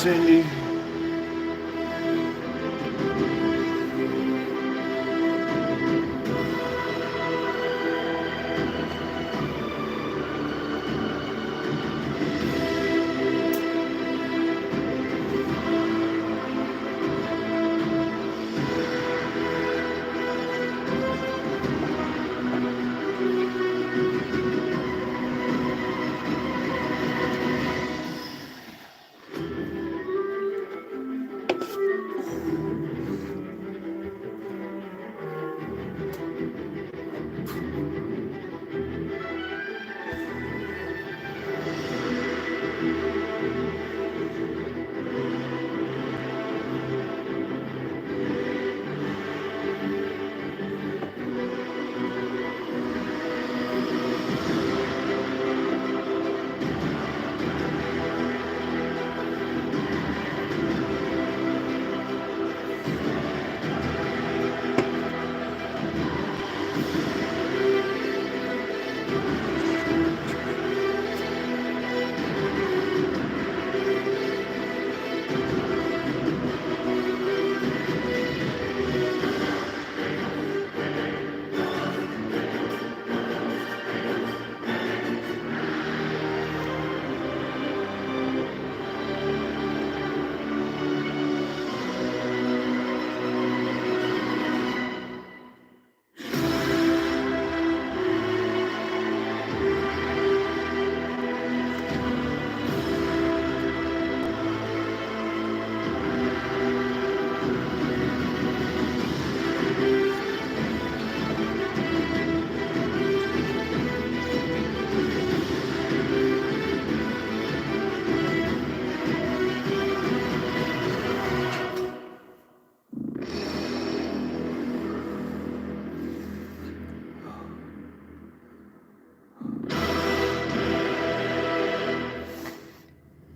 Cindy.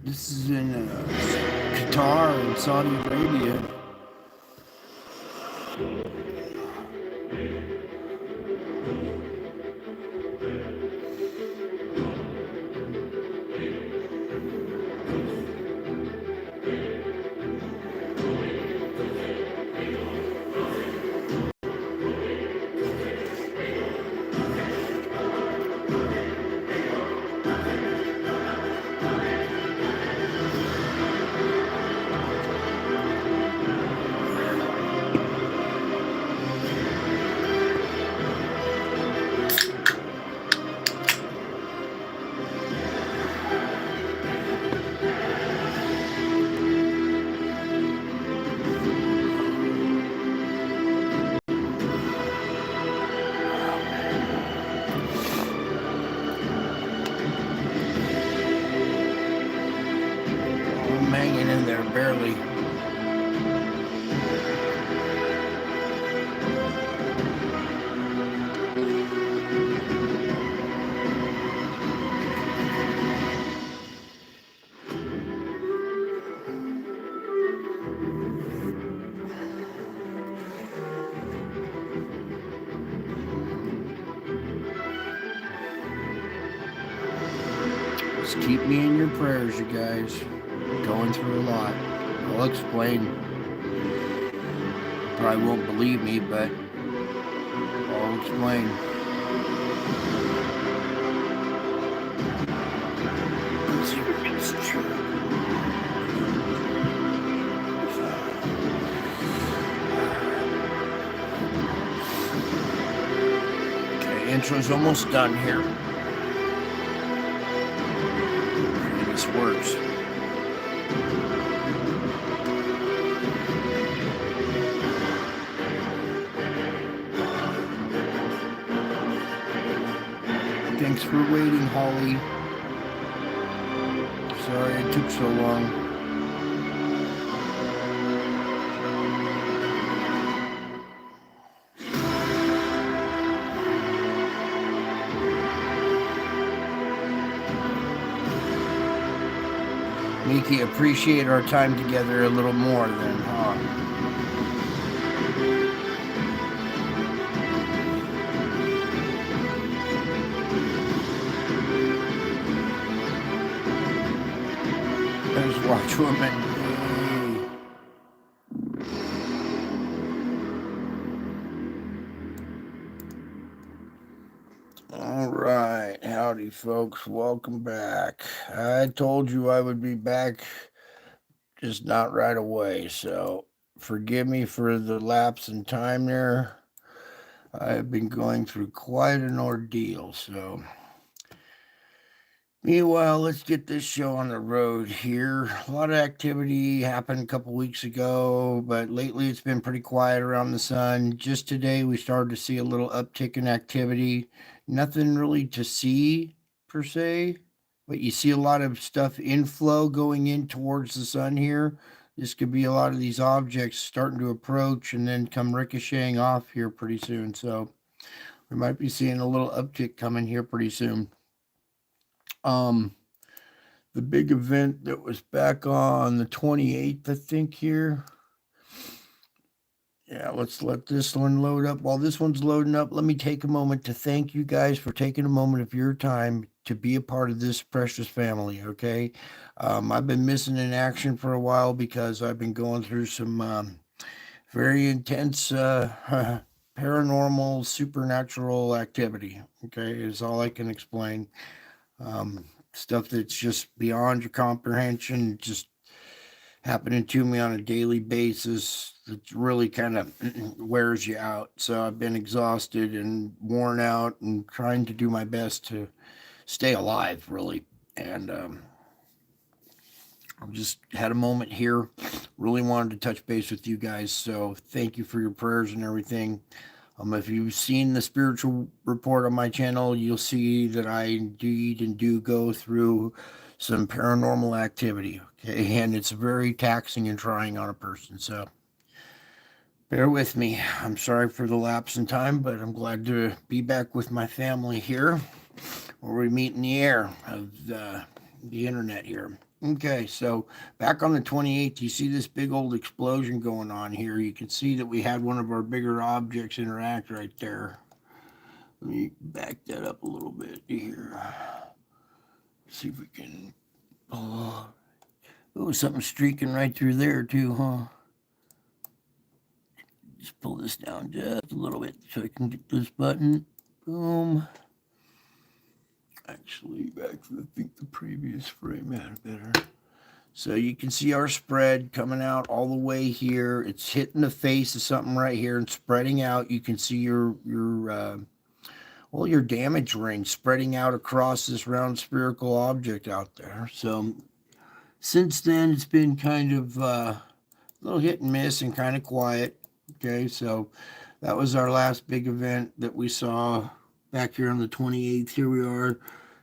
This is in Qatar and Saudi Arabia. I'm hanging in there barely. Just keep me in your prayers, you guys. Going through a lot. I'll explain. Probably won't believe me, but I'll explain. Let's see if it's true. Okay, intro's almost done here. This works. Thanks for waiting, Holly. Sorry it took so long. Miki, appreciate our time together a little more than, There's Watchwoman. Howdy, folks. Welcome back. I told you I would be back, just not right away. So forgive me for the lapse in time there. I've been going through quite an ordeal. So, meanwhile, let's get this show on the road here. A lot of activity happened a couple weeks ago, but lately it's been pretty quiet around the sun. Just today, we started to see a little uptick in activity. Nothing really to see per se, but you see a lot of stuff inflow going in towards the sun here. This could be a lot of these objects starting to approach and then come ricocheting off here pretty soon. So we might be seeing a little uptick coming here pretty soon. The big event that was back on the 28th, I think here. Yeah, let's let this one load up. While this one's loading up, let me take a moment to thank you guys for taking a moment of your time to be a part of this precious family, okay? I've been missing in action for a while because I've been going through some very intense paranormal, supernatural activity, okay, is all I can explain. Stuff that's just beyond your comprehension, just happening to me on a daily basis that really kind of wears you out. So I've been exhausted and worn out and trying to do my best to stay alive, really. And I just had a moment here, really wanted to touch base with you guys. So thank you for your prayers and everything. If you've seen the spiritual report on my channel, you'll see that I indeed and do go through some paranormal activity, okay? And it's very taxing and trying on a person, so bear with me. I'm sorry for the lapse in time, but I'm glad to be back with my family here, where we meet in the air of the internet here. Okay, so back on the 28th, you see this big old explosion going on here. You can see that we had one of our bigger objects interact right there. Let me back that up a little bit here. See if we can. Oh, something streaking right through there too, huh? Just pull this down just a little bit so I can get this button. Boom. Actually, back to I think the previous frame had better. So you can see our spread coming out all the way here. It's hitting the face of something right here and spreading out. You can see your damage ring spreading out across this round spherical object out there. So since then, it's been kind of a little hit and miss and kind of quiet. Okay, so that was our last big event that we saw back here on the 28th. Here we are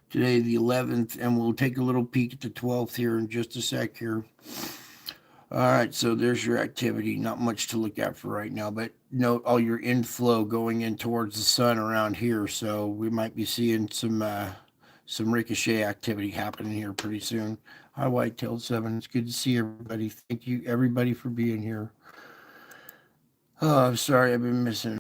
today, the 11th, and we'll take a little peek at the 12th here in just a sec here. All right, so there's your activity. Not much to look at for right now, but note all your inflow going in towards the sun around here. So we might be seeing some ricochet activity happening here pretty soon. Hi, Whitetail 7. It's good to see everybody. Thank you, everybody, for being here. Oh, I'm sorry, I've been missing.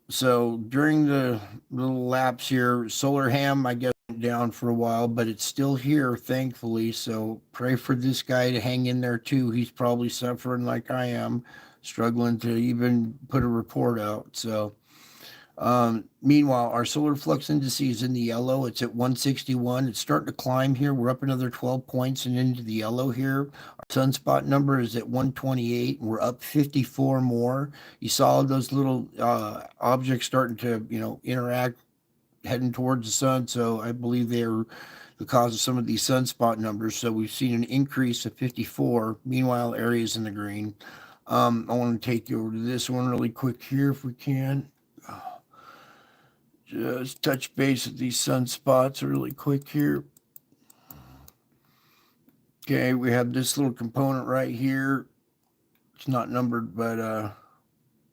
So during the little lapse here, Solar Ham, I guess, went down for a while, but it's still here, thankfully. So pray for this guy to hang in there too. He's probably suffering like I am, struggling to even put a report out. So meanwhile, our solar flux index is in the yellow. It's at 161. It's starting to climb here. We're up another 12 points and into the yellow here. Our sunspot number is at 128. And we're up 54 more. You saw those little objects starting to, interact heading towards the sun. So I believe they're the cause of some of these sunspot numbers. So we've seen an increase of 54. Meanwhile, areas in the green. I want to take you over to this one really quick here if we can. Just touch base with these sunspots really quick here. Okay, we have this little component right here. It's not numbered, but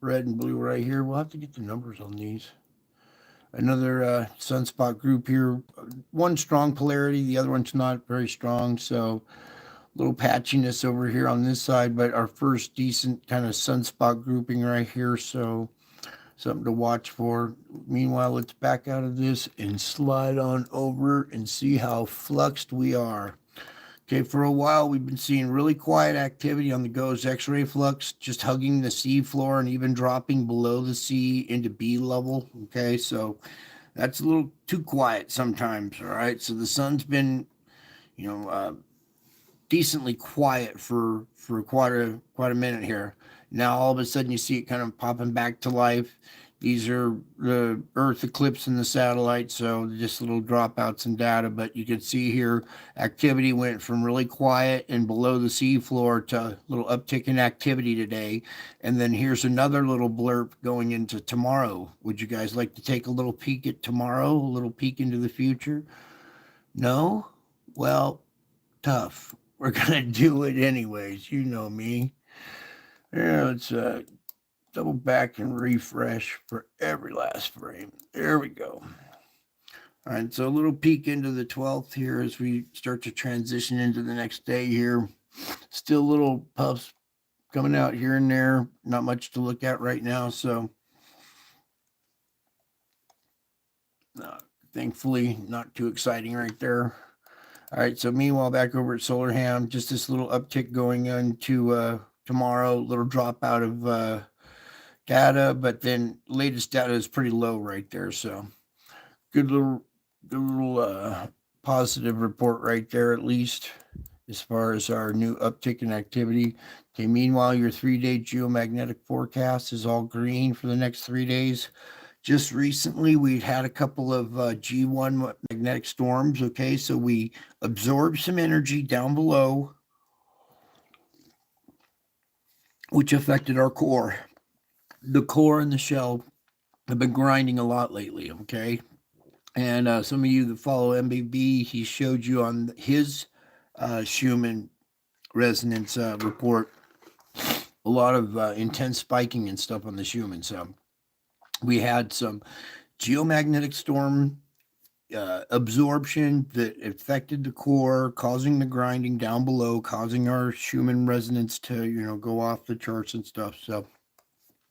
red and blue right here. We'll have to get the numbers on these. Another sunspot group here. One strong polarity, the other one's not very strong, so a little patchiness over here on this side, but our first decent kind of sunspot grouping right here, so something to watch for. Meanwhile, let's back out of this and slide on over and see how fluxed we are. Okay, for a while, we've been seeing really quiet activity on the GOES X-ray flux, just hugging the sea floor and even dropping below the sea into B level. Okay, so That's a little too quiet sometimes. All right. So the sun's been, you know, decently quiet for quite a minute here. Now all of a sudden you see it kind of popping back to life. These are the Earth eclipse and the satellite, so just little dropouts in data. But you can see here activity went from really quiet and below the seafloor to a little uptick in activity today. And then here's another little blurb going into tomorrow. Would you guys like to take a little peek at tomorrow, a little peek into the future? No? Well, tough. We're gonna do it anyways. You know me. Yeah, let's double back and refresh for every last frame. There we go. All right, so a little peek into the 12th here as we start to transition into the next day here. Still little puffs coming out here and there. Not much to look at right now, so thankfully not too exciting right there. All right, so meanwhile, back over at Solarham, just this little uptick going into tomorrow, little drop out of data, but then latest data is pretty low right there. So good little positive report right there, at least as far as our new uptick in activity. Okay, meanwhile, your 3-day geomagnetic forecast is all green for the next 3 days. Just recently, we'd had a couple of G1 magnetic storms. Okay, so we absorbed some energy down below, which affected our core. The core and the shell have been grinding a lot lately. Okay, and some of you that follow MBB, he showed you on his Schumann resonance report a lot of intense spiking and stuff on the Schumann. So we had some geomagnetic storm absorption that affected the core, causing the grinding down below, causing our Schumann resonance to, go off the charts and stuff. So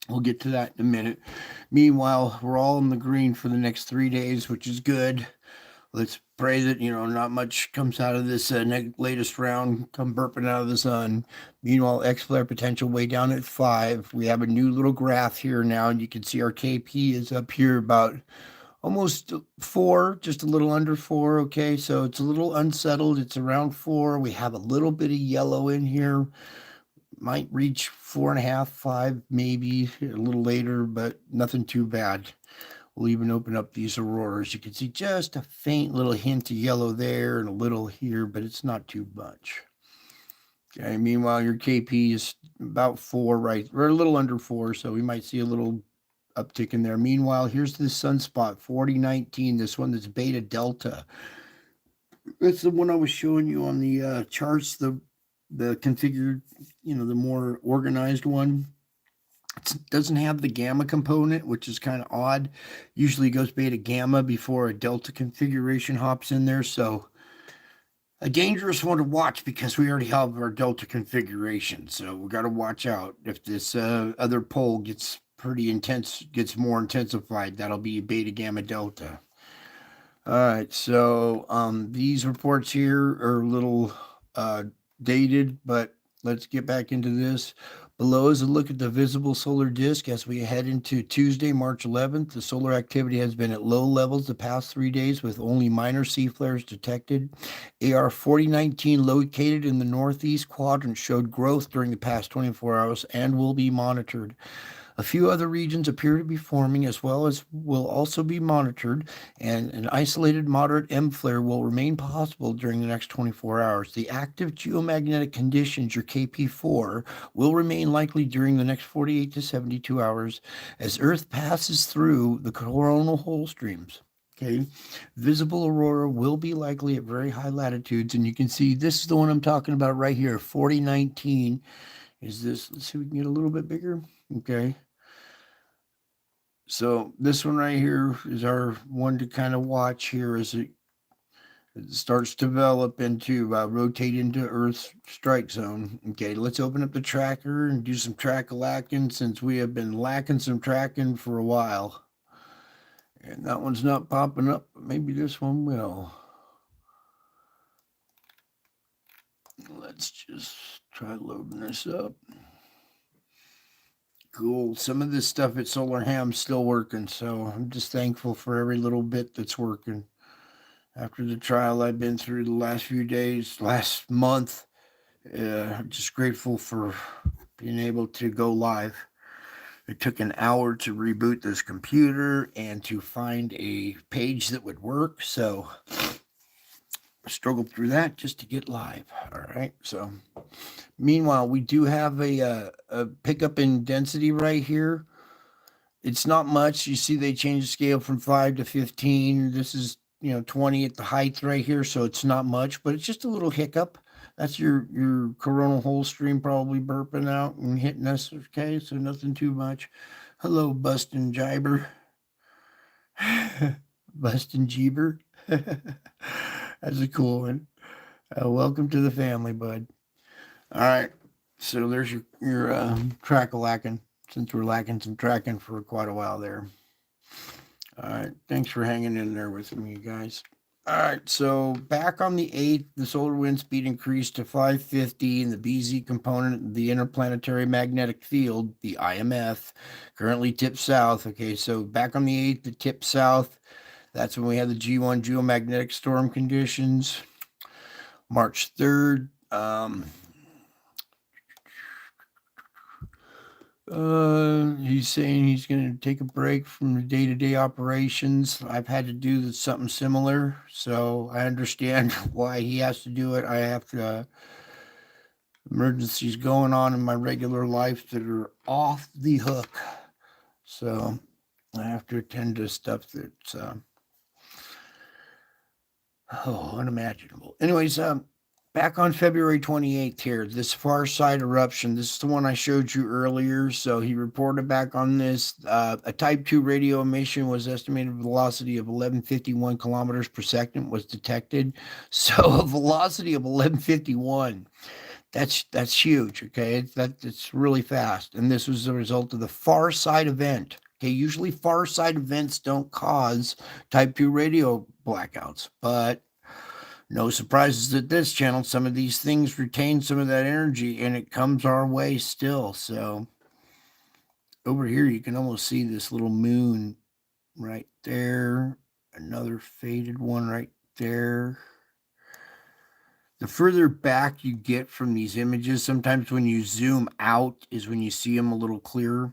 we'll get to that in a minute. Meanwhile, we're all in the green for the next 3 days, which is good. Let's pray that, not much comes out of this latest round, come burping out of the sun. Meanwhile, X-flare potential way down at 5. We have a new little graph here now, and you can see our KP is up here about almost 4, just a little under 4. Okay, so it's a little unsettled. It's around 4. We have a little bit of yellow in here. Might reach 4.5, 5, maybe a little later, but nothing too bad. We'll even open up these auroras. You can see just a faint little hint of yellow there and a little here, but it's not too much. Okay, meanwhile, your KP is about 4, right? We're a little under 4, so we might see a little uptick in there. Meanwhile, here's this sunspot, 4019, this one that's beta delta. That's the one I was showing you on the charts, the configured, the more organized one. It doesn't have the gamma component, which is kind of odd. Usually it goes beta gamma before a delta configuration hops in there. So a dangerous one to watch because we already have our delta configuration. So we got to watch out. If this other pole gets pretty intense, gets more intensified, that'll be beta gamma delta. All right, so these reports here are a little dated, but let's get back into this. Below is a look at the visible solar disk as we head into Tuesday, March 11th. The solar activity has been at low levels the past 3 days with only minor C flares detected. AR 4019 located in the northeast quadrant showed growth during the past 24 hours and will be monitored. A few other regions appear to be forming as well as will also be monitored, and an isolated moderate M flare will remain possible during the next 24 hours. The active geomagnetic conditions, your KP4, will remain likely during the next 48 to 72 hours as Earth passes through the coronal hole streams. Okay, visible aurora will be likely at very high latitudes, and you can see this is the one I'm talking about right here, 4019. Is this, let's see if we can get a little bit bigger. Okay. So this one right here is our one to kind of watch here as it starts to develop into rotate into Earth's strike zone. Okay, let's open up the tracker and do some track-a-lacking since we have been lacking some tracking for a while. And that one's not popping up, but maybe this one will. Let's just try loading this up. Cool. Some of this stuff at Solar Ham's still working, so I'm just thankful for every little bit that's working. After the trial I've been through the last few days, last month, I'm just grateful for being able to go live. It took an hour to reboot this computer and to find a page that would work, so I struggled through that just to get live. All right, so meanwhile, we do have a pickup in density right here. It's not much. You see, they changed the scale from 5 to 15. This is 20 at the height right here, so it's not much, but it's just a little hiccup. That's your coronal hole stream probably burping out and hitting us. Okay, so nothing too much. Hello, Bustin' Jiber. Bustin' Jeeber. That's a cool one. Welcome to the family, bud. All right, so there's your track-a-lacking, since we're lacking some tracking for quite a while there. All right, thanks for hanging in there with me, guys. All right, so back on the 8th, the solar wind speed increased to 550, and the BZ component, the interplanetary magnetic field, the IMF, currently tips south. Okay, so back on the 8th, it tipped south. That's when we had the G1 geomagnetic storm conditions. March 3rd, he's saying he's going to take a break from the day-to-day operations. I've had to do something similar, so I understand why he has to do it. I have to emergencies going on in my regular life that are off the hook, so I have to attend to stuff that's unimaginable. Anyways, back on February 28th here, this far side eruption, this is the one I showed you earlier. So he reported back on this. A type 2 radio emission was estimated velocity of 1151 kilometers per second was detected. So a velocity of 1151. That's huge, okay? It's really fast. And this was a result of the far side event. Okay, usually far side events don't cause type 2 radio blackouts, but no surprises at this channel. Some of these things retain some of that energy and it comes our way still. So over here, you can almost see this little moon right there. Another faded one right there. The further back you get from these images, sometimes when you zoom out is when you see them a little clearer.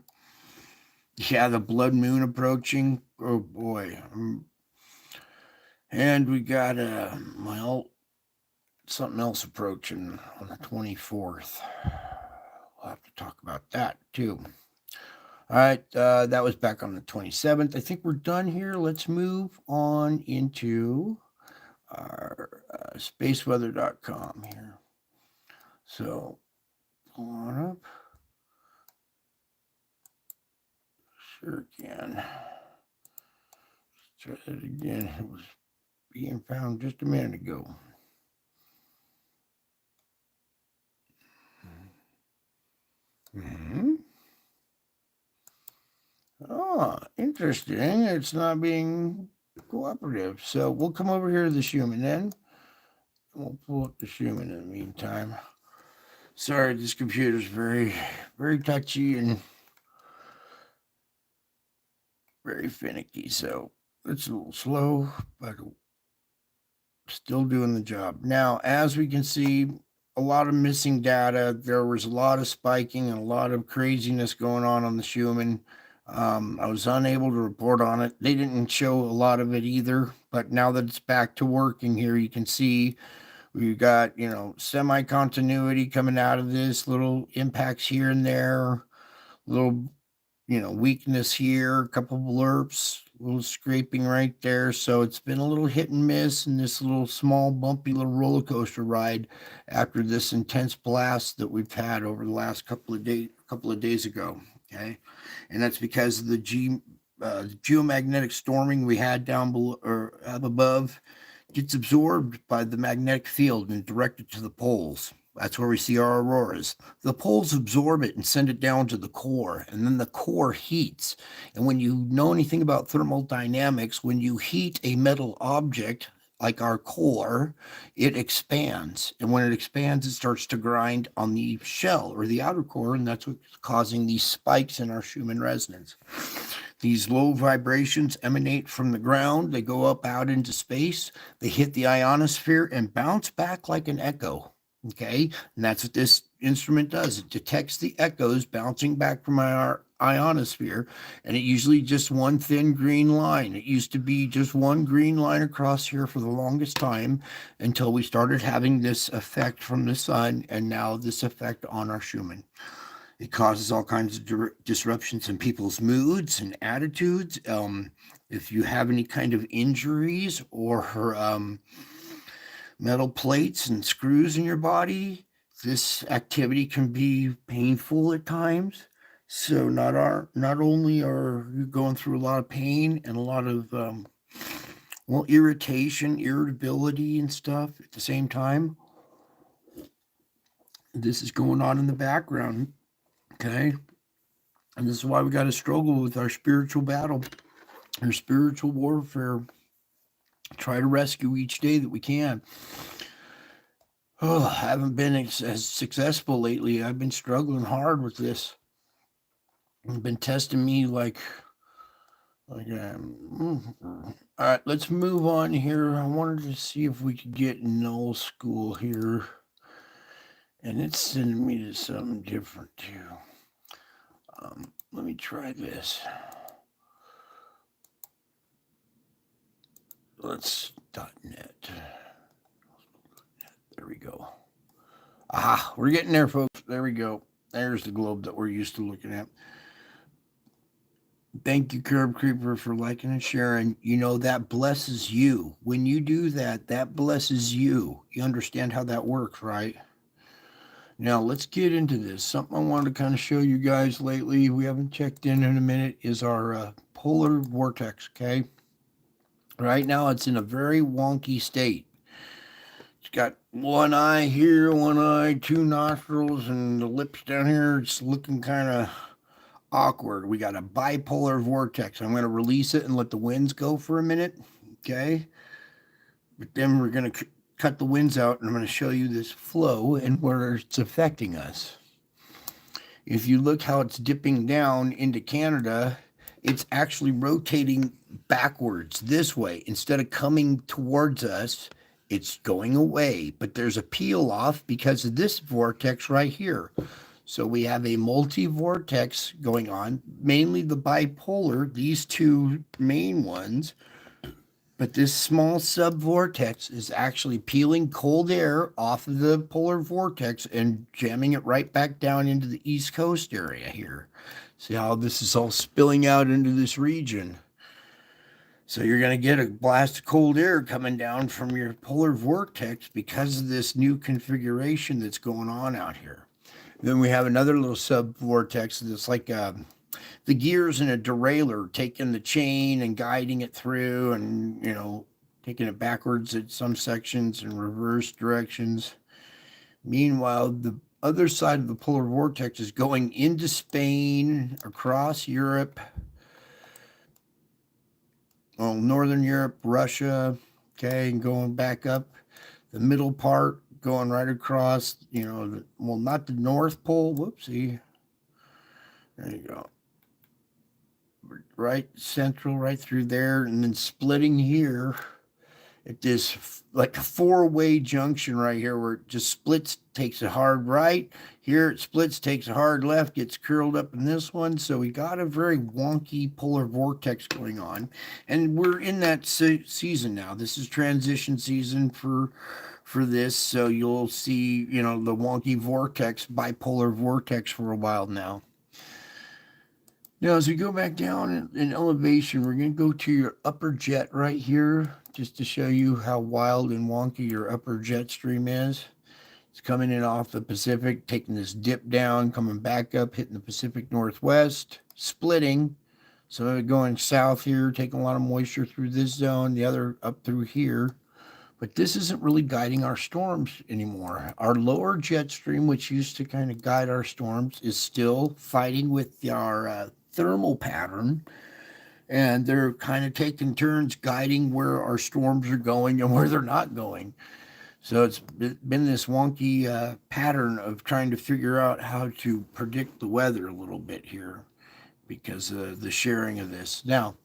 Yeah, the blood moon approaching. Oh boy. And we got something else approaching on the 24th. We'll have to talk about that too. All right, that was back on the 27th. I think we're done here. Let's move on into our spaceweather.com here. So, pull on up. Sure can. Let's try that again. It was being found just a minute ago. Oh, interesting. It's not being cooperative. So we'll come over here to the Schumann then. We'll pull up the Schumann in the meantime. Sorry, this computer's very, very touchy and very finicky. So it's a little slow, but still doing the job. Now, as we can see, a lot of missing data. There was a lot of spiking and a lot of craziness going on the Schumann. I was unable to report on it. They didn't show a lot of it either, but now that it's back to working here, you can see we've got, semi-continuity coming out of this, little impacts here and there, little, weakness here, a couple blurps, a little scraping right there. So it's been a little hit and miss in this little small, bumpy little roller coaster ride after this intense blast that we've had over the last couple of days ago. Okay, and that's because of the geomagnetic storming we had down below or up above gets absorbed by the magnetic field and directed to the poles. That's where we see our auroras. The poles absorb it and send it down to the core, and then the core heats. And when you know anything about thermodynamics, when you heat a metal object, like our core, it expands. And when it expands, it starts to grind on the shell or the outer core, and that's what's causing these spikes in our Schumann resonance. These low vibrations emanate from the ground. They go up out into space. They hit the ionosphere and bounce back like an echo. Okay, and that's what this instrument does. It detects the echoes bouncing back from our ionosphere, and it usually just one thin green line. It used to be just one green line across here for the longest time until we started having this effect from the sun, and now this effect on our Schumann. It causes all kinds of disruptions in people's moods and attitudes. If you have any kind of injuries or metal plates and screws in your body, this activity can be painful at times. So not only are you going through a lot of pain and a lot of irritation, irritability and stuff at the same time, this is going on in the background. Okay. And this is why we got to struggle with our spiritual battle, our spiritual warfare. Try to rescue each day that we can. Oh, I haven't been as successful lately. I've been struggling hard with this. It's been testing me like all right, let's move on here. I wanted to see if we could get null school here. And it's sending me to something different too. Let me try this. Let's .net. There we go. Aha, we're getting there, folks. There we go. There's the globe that we're used to looking at. Thank you, Curb Creeper, for liking and sharing. You know, that blesses you. When you do that, that blesses you. You understand how that works, right? Now, let's get into this. Something I wanted to kind of show you guys lately, we haven't checked in a minute, is our polar vortex, okay? Right now, it's in a very wonky state. It's got one eye here, one eye, two nostrils, and the lips down here. It's looking kind of awkward. We got a bipolar vortex. I'm going to release it and let the winds go for a minute, okay? But then we're going to cut the winds out, and I'm going to show you this flow and where it's affecting us. If you look how it's dipping down into Canada, it's actually rotating backwards this way. Instead of coming towards us, it's going away. But there's a peel off because of this vortex right here. So we have a multi-vortex going on, mainly the bipolar, these two main ones. But this small sub-vortex is actually peeling cold air off of the polar vortex and jamming it right back down into the East Coast area here. See how this is all spilling out into this region. So you're going to get a blast of cold air coming down from your polar vortex because of this new configuration that's going on out here. Then we have another little sub-vortex that's like the gears in a derailleur, taking the chain and guiding it through and, you know, taking it backwards at some sections and reverse directions. Meanwhile, the other side of the polar vortex is going into Spain, across Europe, well, Northern Europe, Russia, okay, and going back up the middle part, going right across, you know, well, not the North Pole, whoopsie. There you go. Right central, right through there, and then splitting here at this like a four-way junction right here where it just splits, takes a hard right. Here it splits, takes a hard left, gets curled up in this one. So we got a very wonky polar vortex going on. And we're in that season now. This is transition season for this. So you'll see, you know, the wonky vortex, bipolar vortex for a while now. Now, as we go back down in elevation, we're going to go to your upper jet right here, just to show you how wild and wonky your upper jet stream is. It's coming in off the Pacific, taking this dip down, coming back up, hitting the Pacific Northwest, splitting. Some of it going south here, taking a lot of moisture through this zone, the other up through here. But this isn't really guiding our storms anymore. Our lower jet stream, which used to kind of guide our storms, is still fighting with our thermal pattern and they're kind of taking turns guiding where our storms are going and where they're not going. So it's been this wonky pattern of trying to figure out how to predict the weather a little bit here because of the sharing of this. Now,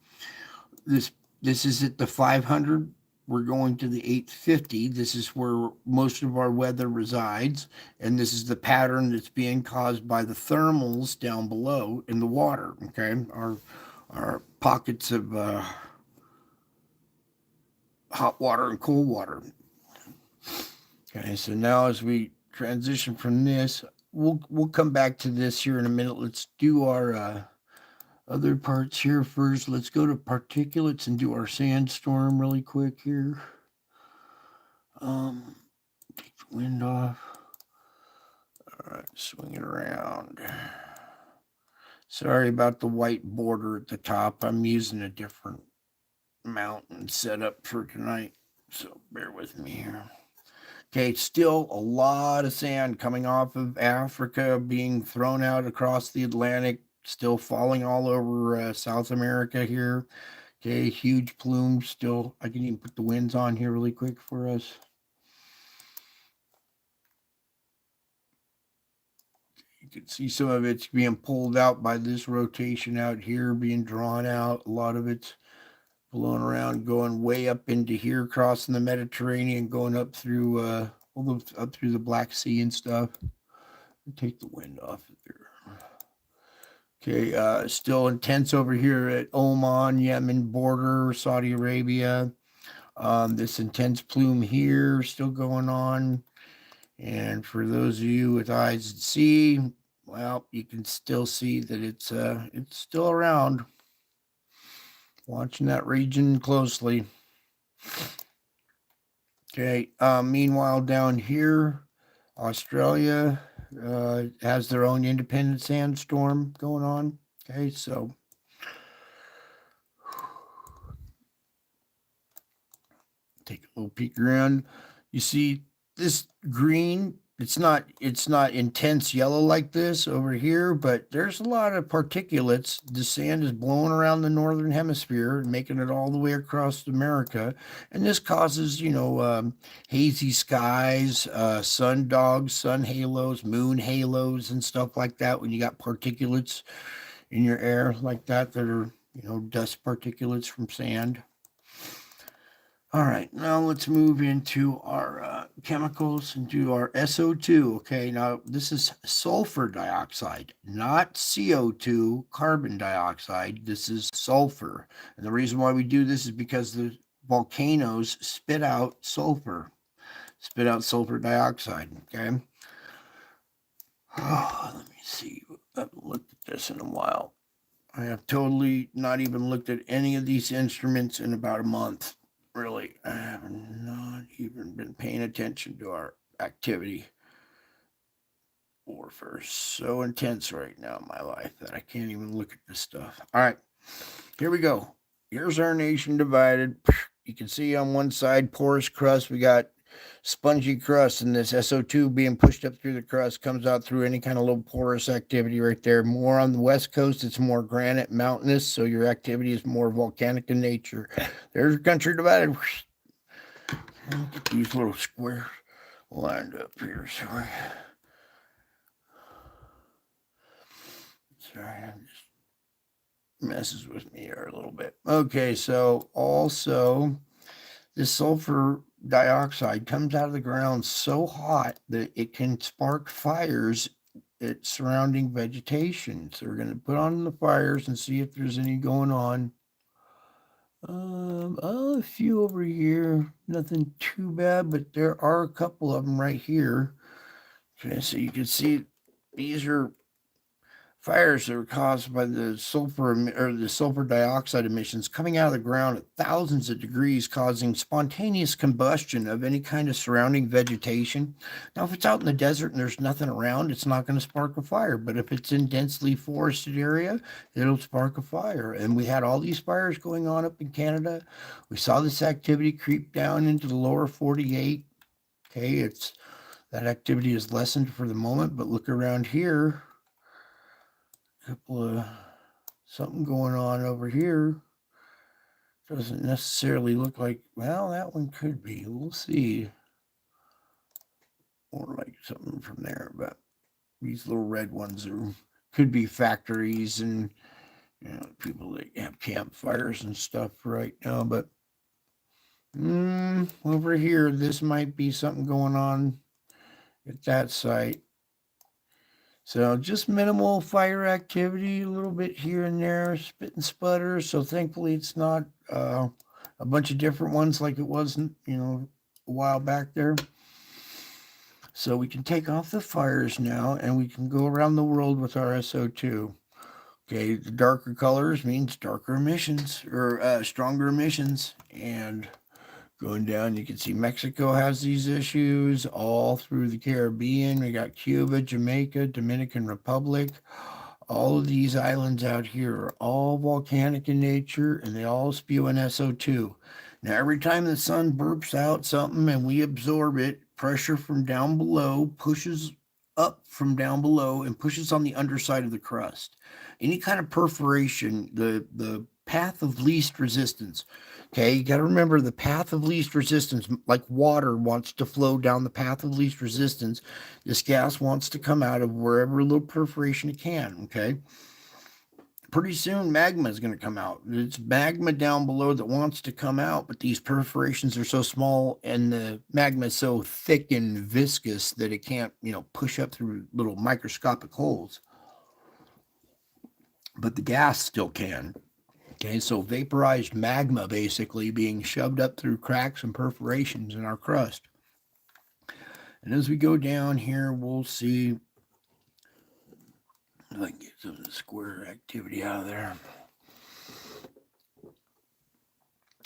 this this is at the 500. We're going to the 850. This is where most of our weather resides, and this is the pattern that's being caused by the thermals down below in the water. Okay, our pockets of hot water and cold water. Okay, so now as we transition from this, we'll come back to this here in a minute. Let's do our other parts here first. Let's go to particulates and do our sandstorm really quick here. Take the wind off. All right, swing it around. Sorry about the white border at the top. I'm using a different mountain setup for tonight, so bear with me here. Okay, still a lot of sand coming off of Africa, being thrown out across the Atlantic, still falling all over South America here. Okay, huge plumes still. I can even put the winds on here really quick for us. You can see some of it's being pulled out by this rotation out here, being drawn out. A lot of it's blowing around, going way up into here, crossing the Mediterranean, going up through up through the Black Sea and stuff. Take the wind off of there. Okay, still intense over here at Oman, Yemen border, Saudi Arabia. This intense plume here still going on. And for those of you with eyes that see, well, you can still see that it's still around. Watching that region closely. Okay, meanwhile down here, Australia has their own independent sandstorm going on. Okay, so take a little peek around. You see this green, it's not intense yellow like this over here, but there's a lot of particulates. The sand is blowing around the northern hemisphere and making it all the way across America, and this causes hazy skies, sun dogs, sun halos, moon halos, and stuff like that when you got particulates in your air like that are dust particulates from sand. All right, now let's move into our chemicals and do our SO2. Okay, now this is sulfur dioxide, not CO2, carbon dioxide. This is sulfur. And the reason why we do this is because the volcanoes spit out sulfur dioxide. Okay. Oh, let me see. I haven't looked at this in a while. I have totally not even looked at any of these instruments in about a month. Really, I have not even been paying attention to our activity. Warfare is so intense right now in my life that I can't even look at this stuff. All right, here we go. Here's our nation divided. You can see on one side porous crust. We got spongy crust, and this SO2 being pushed up through the crust comes out through any kind of little porous activity right there. More on the west coast, it's more granite mountainous, so your activity is more volcanic in nature. There's country divided. Get these little squares lined up here. Sorry, it just messes with me here a little bit. Okay, so also this sulfur dioxide comes out of the ground so hot that it can spark fires at surrounding vegetation. So we're going to put on the fires and see if there's any going on. A few over here, nothing too bad, but there are a couple of them right here. Okay, so you can see these are fires that are caused by the sulfur dioxide emissions coming out of the ground at thousands of degrees, causing spontaneous combustion of any kind of surrounding vegetation. Now, if it's out in the desert and there's nothing around, it's not going to spark a fire. But if it's in densely forested area, it'll spark a fire. And we had all these fires going on up in Canada. We saw this activity creep down into the lower 48. Okay, that activity is lessened for the moment, but look around here. Couple of something going on over here. Doesn't necessarily look like, well, that one could be. We'll see. Or like something from there, but these little red ones could be factories and people that have campfires and stuff right now. But over here, this might be something going on at that site. So just minimal fire activity, a little bit here and there, spit and sputter. So thankfully it's not a bunch of different ones like it was, a while back there. So we can take off the fires now and we can go around the world with our SO2. Okay, the darker colors means darker emissions or stronger emissions. And going down, you can see Mexico has these issues all through the Caribbean. We got Cuba, Jamaica, Dominican Republic. All of these islands out here are all volcanic in nature and they all spew an SO2. Now, every time the sun burps out something and we absorb it, pressure from down below pushes up from down below and pushes on the underside of the crust. Any kind of perforation, the path of least resistance. Okay, you got to remember the path of least resistance, like water wants to flow down the path of least resistance. This gas wants to come out of wherever little perforation it can. Okay, pretty soon magma is going to come out. It's magma down below that wants to come out, but these perforations are so small and the magma is so thick and viscous that it can't, push up through little microscopic holes. But the gas still can. Okay, so vaporized magma basically being shoved up through cracks and perforations in our crust. And as we go down here, we'll see if I can get some of the square activity out of there.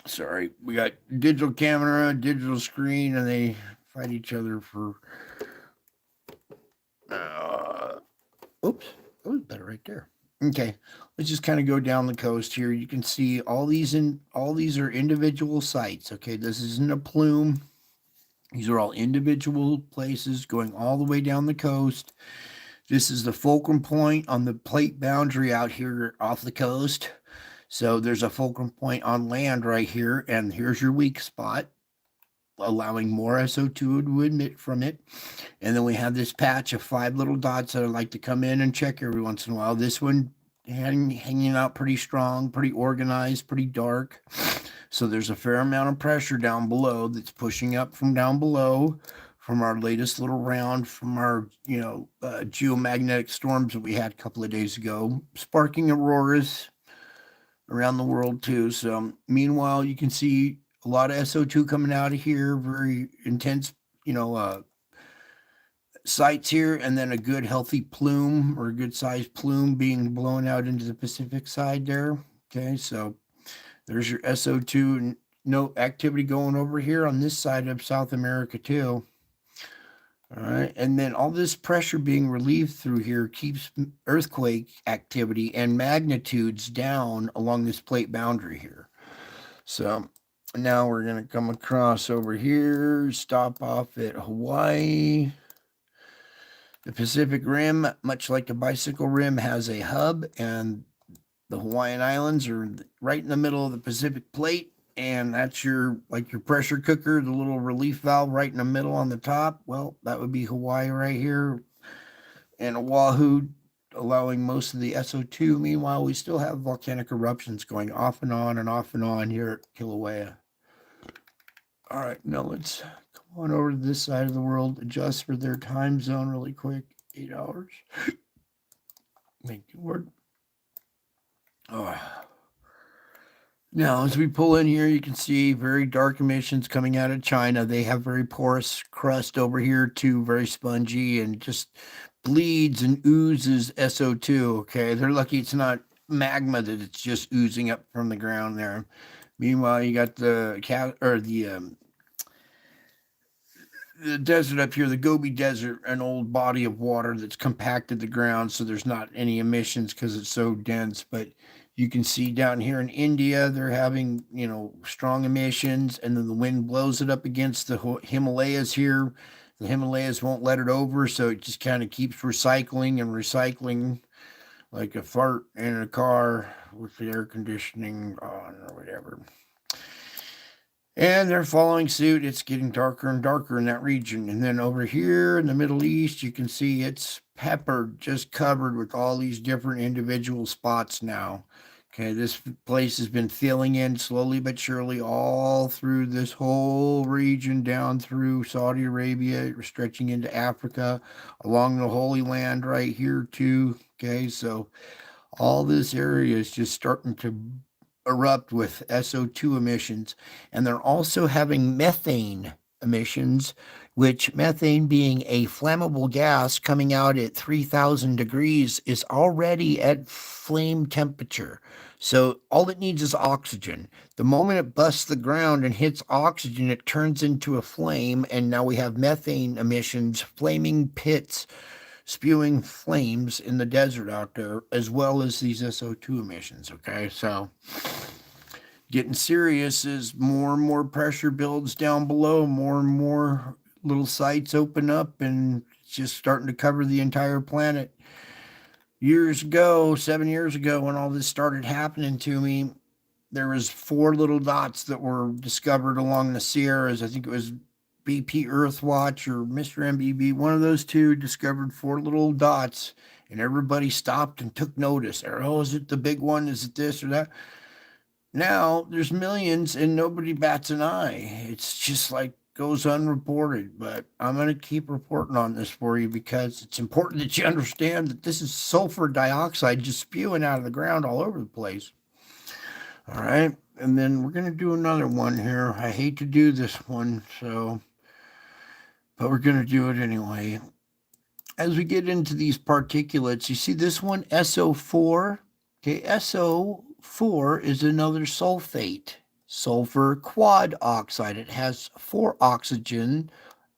Sorry, we got digital camera, digital screen, and they fight each other for. Oops, that was better right there. Okay, let's just kind of go down the coast here. You can see all these are individual sites. Okay, this isn't a plume. These are all individual places going all the way down the coast. This is the fulcrum point on the plate boundary out here off the coast. So there's a fulcrum point on land right here, and here's your weak spot, allowing more SO2 to emit from it. And then we have this patch of 5 little dots that I like to come in and check every once in a while. This one hanging out pretty strong, pretty organized, pretty dark. So there's a fair amount of pressure down below that's pushing up from down below from our latest little round from our, geomagnetic storms that we had a couple of days ago, sparking auroras around the world too. So meanwhile, you can see a lot of SO2 coming out of here, very intense, sites here, and then a good healthy plume or a good sized plume being blown out into the Pacific side there. Okay, so there's your SO2 and no activity going over here on this side of South America too. All right, and then all this pressure being relieved through here keeps earthquake activity and magnitudes down along this plate boundary here. So now we're going to come across over here, stop off at Hawaii. The Pacific Rim, much like the bicycle rim, has a hub, and the Hawaiian Islands are right in the middle of the Pacific Plate. And that's your pressure cooker, the little relief valve right in the middle on the top. Well, that would be Hawaii right here. And Oahu, allowing most of the SO2. Meanwhile, we still have volcanic eruptions going off and on here at Kilauea. All right, now let's come on over to this side of the world, adjust for their time zone really quick. 8 hours. Make it work. Oh. Now, as we pull in here, you can see very dark emissions coming out of China. They have very porous crust over here too, very spongy, and just bleeds and oozes SO2. Okay, they're lucky it's not magma that it's just oozing up from the ground there. Meanwhile, you got the desert up here, the Gobi Desert, an old body of water that's compacted the ground, so there's not any emissions because it's so dense. But you can see down here in India, they're having, strong emissions, and then the wind blows it up against the Himalayas here. The Himalayas won't let it over, so it just kind of keeps recycling and recycling like a fart in a car with the air conditioning on or whatever. And they're following suit. It's getting darker and darker in that region. And then over here in the Middle East, you can see it's peppered, just covered with all these different individual spots now. Okay, this place has been filling in slowly but surely all through this whole region, down through Saudi Arabia, stretching into Africa, along the Holy Land right here too. Okay, so all this area is just starting to erupt with SO2 emissions, and they're also having methane emissions, which methane being a flammable gas coming out at 3,000 degrees is already at flame temperature. So all it needs is oxygen. The moment it busts the ground and hits oxygen, it turns into a flame, and now we have methane emissions, flaming pits spewing flames in the desert out there, as well as these SO2 emissions. Okay, so getting serious as more and more pressure builds down below, more and more little sites open up, and it's just starting to cover the entire planet. Years ago, 7 years ago, when all this started happening to me, there was 4 little dots that were discovered along the Sierras. I think it was BP Earthwatch or Mr. MBB, one of those two discovered 4 little dots, and everybody stopped and took notice. Oh, is it the big one? Is it this or that? Now there's millions and nobody bats an eye. It's just like goes unreported, but I'm going to keep reporting on this for you because it's important that you understand that this is sulfur dioxide just spewing out of the ground all over the place. All right, and then we're going to do another one here. I hate to do this one, but we're going to do it anyway. As we get into these particulates, you see this one, SO4. Okay, SO4 is another sulfate, sulfur quad oxide. It has 4 oxygen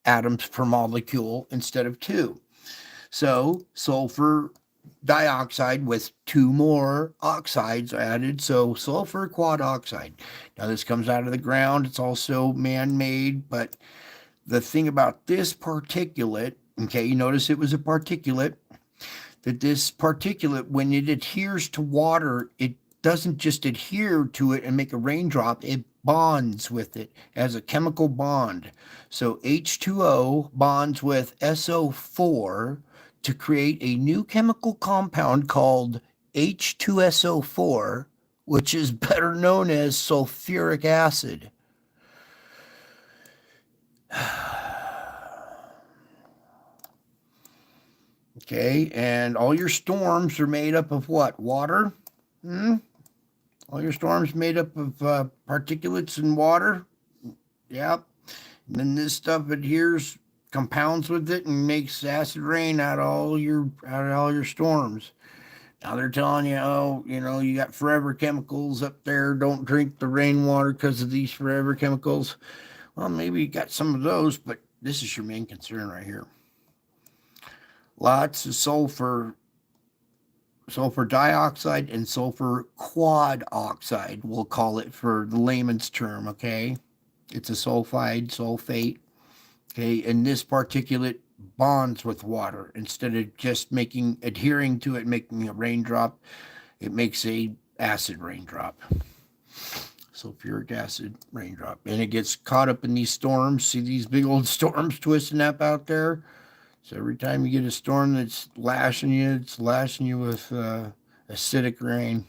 atoms per molecule instead of 2. So sulfur dioxide with 2 more oxides added, so sulfur quad oxide. Now this comes out of the ground. It's also man-made, but the thing about this particulate, okay, you notice it was a particulate, that this particulate, when it adheres to water, it doesn't just adhere to it and make a raindrop, it bonds with it as a chemical bond. So H2O bonds with SO4 to create a new chemical compound called H2SO4, which is better known as sulfuric acid. Okay, and all your storms are made up of what? Water? All your storms made up of particulates and water? Yep. And then this stuff adheres, compounds with it, and makes acid rain out of all your storms. Now they're telling you, oh, you got forever chemicals up there. Don't drink the rainwater because of these forever chemicals. Well, maybe you got some of those, but this is your main concern right here. Lots of sulfur dioxide and sulfur quad oxide, we'll call it for the layman's term, okay? It's a sulfate, okay? And this particulate bonds with water. Instead of just adhering to it, making a raindrop, it makes a acid raindrop. Sulfuric acid raindrop. And it gets caught up in these storms. See these big old storms twisting up out there? So every time you get a storm that's lashing you, it's lashing you with acidic rain.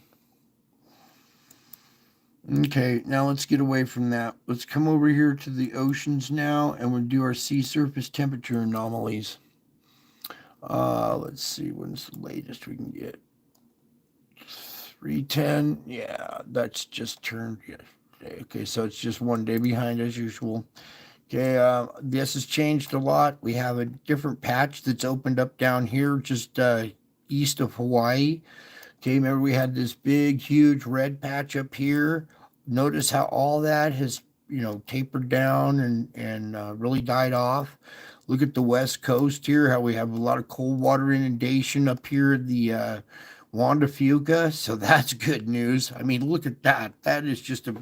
Okay, now let's get away from that. Let's come over here to the oceans now, and we'll do our sea surface temperature anomalies. Let's see, when's the latest we can get? 310. Yeah, that's just turned yesterday. Okay, so it's just 1 day behind as usual. Okay, this has changed a lot. We have a different patch that's opened up down here, just east of Hawaii. Okay, remember we had this big, huge red patch up here. Notice how all that has, tapered down and really died off. Look at the west coast here, how we have a lot of cold water inundation up here at the Wanda Fuca. So that's good news. I mean, look at that. That is just a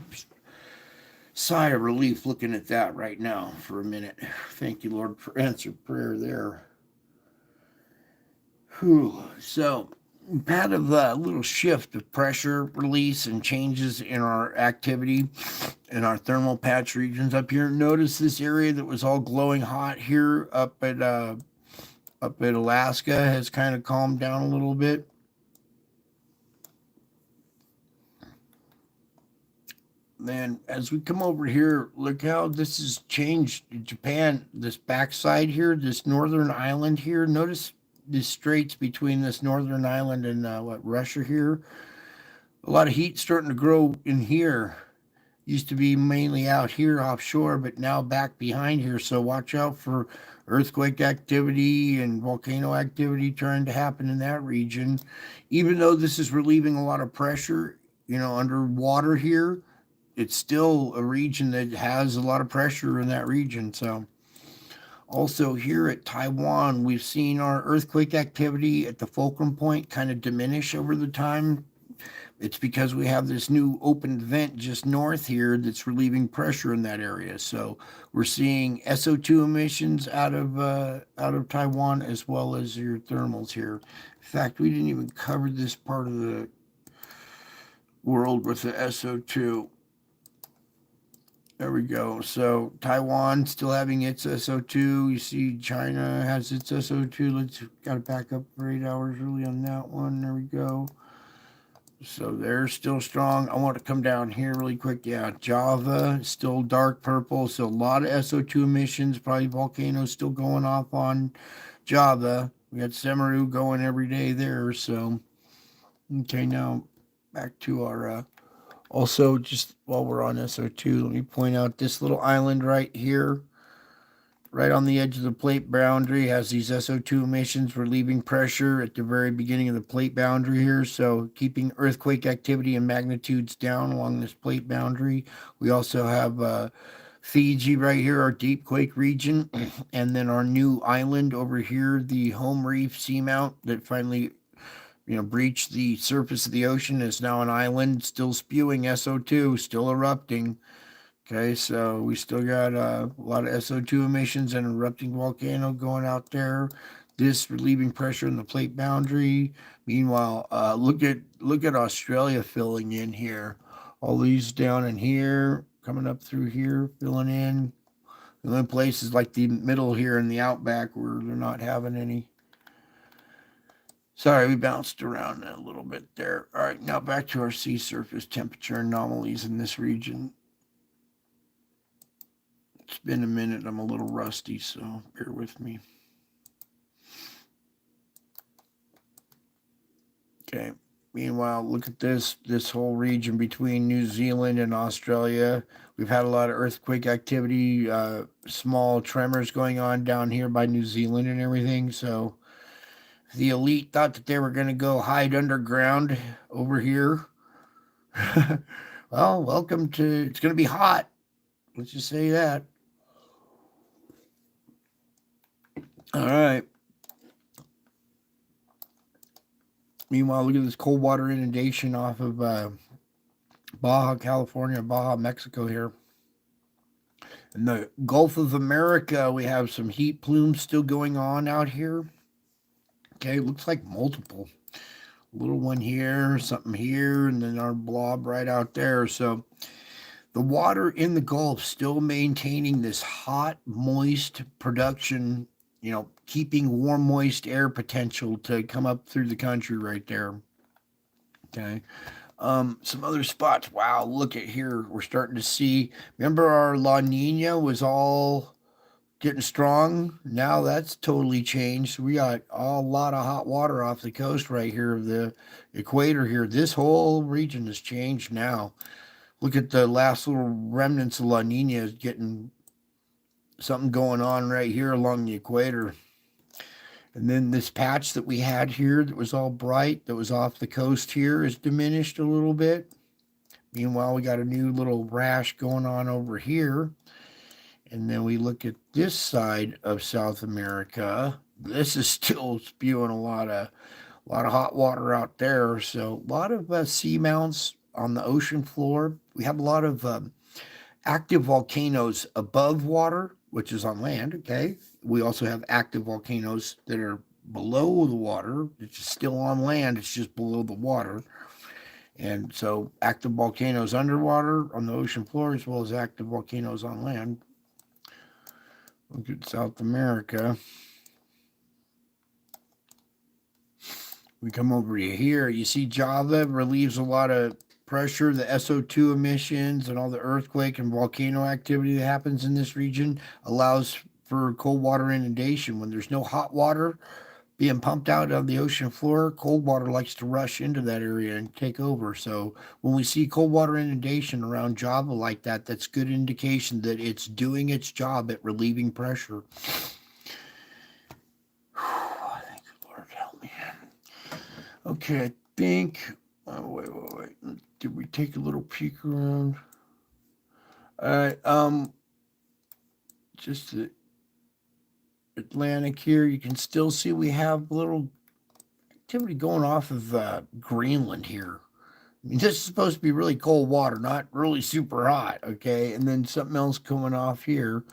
sigh of relief looking at that right now for a minute. Thank you, Lord, for answered prayer there. Whew. So we've had a little shift of pressure release and changes in our activity in our thermal patch regions up here. Notice this area that was all glowing hot here up at Alaska has kind of calmed down a little bit. Then as we come over here, look how this has changed in Japan. This backside here, this northern island here. Notice the straits between this northern island and Russia here. A lot of heat starting to grow in here. Used to be mainly out here offshore, but now back behind here. So watch out for earthquake activity and volcano activity trying to happen in that region. Even though this is relieving a lot of pressure, underwater here, it's still a region that has a lot of pressure in that region. So also here at Taiwan, we've seen our earthquake activity at the fulcrum point kind of diminish over the time. It's because we have this new open vent just north here that's relieving pressure in that area. So we're seeing SO2 emissions out of Taiwan as well as your thermals here. In fact, we didn't even cover this part of the world with the SO2. There we go. So Taiwan still having its SO2. You see China has its SO2. Let's got to back up for 8 hours early on that one. There we go. So they're still strong. I want to come down here really quick. Yeah, Java still dark purple. So a lot of SO2 emissions. Probably volcanoes still going off on Java. We got Semeru going every day there. So, okay, now back to our... Also, just while we're on SO2, let me point out this little island right here, right on the edge of the plate boundary, has these SO2 emissions relieving pressure at the very beginning of the plate boundary here. So keeping earthquake activity and magnitudes down along this plate boundary. We also have Fiji right here, our deep quake region, and then our new island over here, the home reef seamount that finally breached the surface of the ocean, is now an island, still spewing SO2, still erupting. Okay, so we still got a lot of SO2 emissions and erupting volcano going out there. This relieving pressure in the plate boundary. Meanwhile, look at Australia filling in here. All these down in here, coming up through here, filling in. The only places like the middle here in the outback where they're not having any. Sorry, we bounced around a little bit there. All right, now back to our sea surface temperature anomalies in this region. It's been a minute. I'm a little rusty, so bear with me. Okay. Meanwhile, look at this whole region between New Zealand and Australia. We've had a lot of earthquake activity, small tremors going on down here by New Zealand and everything. So the elite thought that they were going to go hide underground over here. Well, welcome to, it's going to be hot. Let's just say that. All right. Meanwhile, look at this cold water inundation off of Baja, California, Baja, Mexico here. In the Gulf of America, we have some heat plumes still going on out here. Okay, looks like multiple. A little one here, something here, and then our blob right out there. So the water in the Gulf still maintaining this hot, moist production, keeping warm, moist air potential to come up through the country right there. Okay. Some other spots. Wow, look at here. We're starting to see. Remember our La Nina was all getting strong? Now that's totally changed. We got a lot of hot water off the coast right here of the equator here. This whole region has changed now. Look at the last little remnants of La Nina is getting something going on right here along the equator. And then this patch that we had here that was all bright, that was off the coast here, is diminished a little bit. Meanwhile, we got a new little rash going on over here. And then we look at this side of South America. This is still spewing a lot of hot water out there. So a lot of seamounts on the ocean floor. We have a lot of active volcanoes above water, which is on land. Okay. We also have active volcanoes that are below the water. It's still on land. It's just below the water. And so active volcanoes underwater on the ocean floor as well as active volcanoes on land. Look at South America. We come over to here. You see Java relieves a lot of pressure, the SO2 emissions and all the earthquake and volcano activity that happens in this region allows for cold water inundation. When there's no hot water being pumped out of the ocean floor, cold water likes to rush into that area and take over. So when we see cold water inundation around Java like that, that's good indication that it's doing its job at relieving pressure. Thank you, Lord, help me. Okay, I think. Oh, wait. Did we take a little peek around? All right. Just the Atlantic here. You can still see we have a little activity going off of Greenland here. I mean, this is supposed to be really cold water, not really super hot, okay? And then something else coming off here,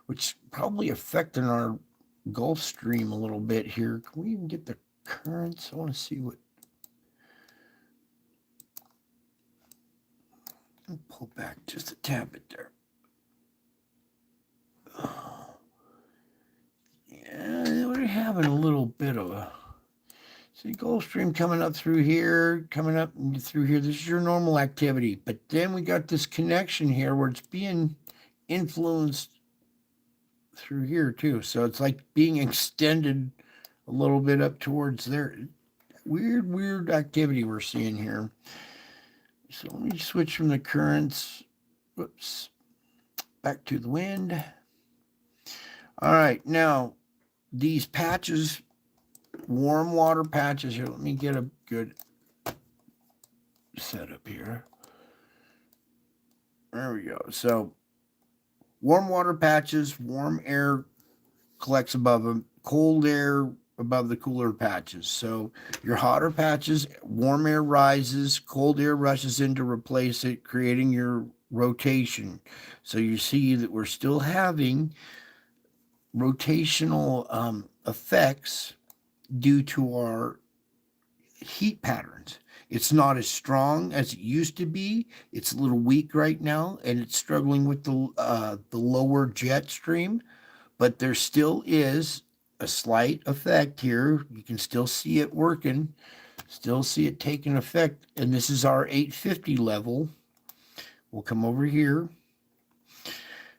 which is probably affecting our Gulf Stream a little bit here. Can we even get the currents? I want to see what. I'll pull back just a tad bit there. Yeah, we're having a little bit of a. See, Gulf Stream coming up through here, coming up through here. This is your normal activity. But then we got this connection here where it's being influenced through here too. So it's like being extended a little bit up towards there. Weird activity we're seeing here. So let me switch from the currents. Whoops. Back to the wind. All right. Now, these patches, warm water patches here. Let me get a good setup here. There we go. So, warm water patches, warm air collects above them, cold air above the cooler patches. So, your hotter patches, warm air rises, cold air rushes in to replace it, creating your rotation. So, you see that we're still having rotational effects due to our heat patterns. It's not as strong as it used to be. It's a little weak right now, and it's struggling with the lower jet stream. But there still is a slight effect here. You can still see it working, still see it taking effect. And this is our 850 level. We'll come over here.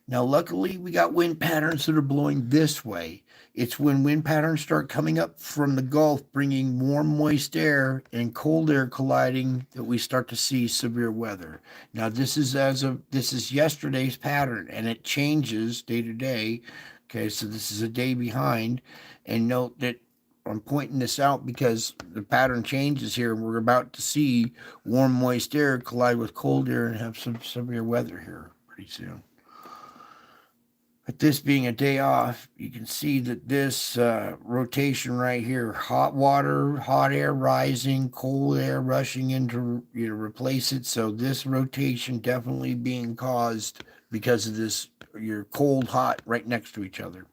Now, luckily, we got wind patterns that are blowing this way. It's when wind patterns start coming up from the Gulf, bringing warm, moist air and cold air colliding, that we start to see severe weather. Now, this is yesterday's pattern, and it changes day to day. Okay, so this is a day behind. And note that I'm pointing this out because the pattern changes here, and we're about to see warm, moist air collide with cold air and have some severe weather here pretty soon. But this being a day off, you can see that this rotation right here, hot water, hot air rising, cold air rushing in to replace it. So this rotation definitely being caused because of this, your cold, hot right next to each other.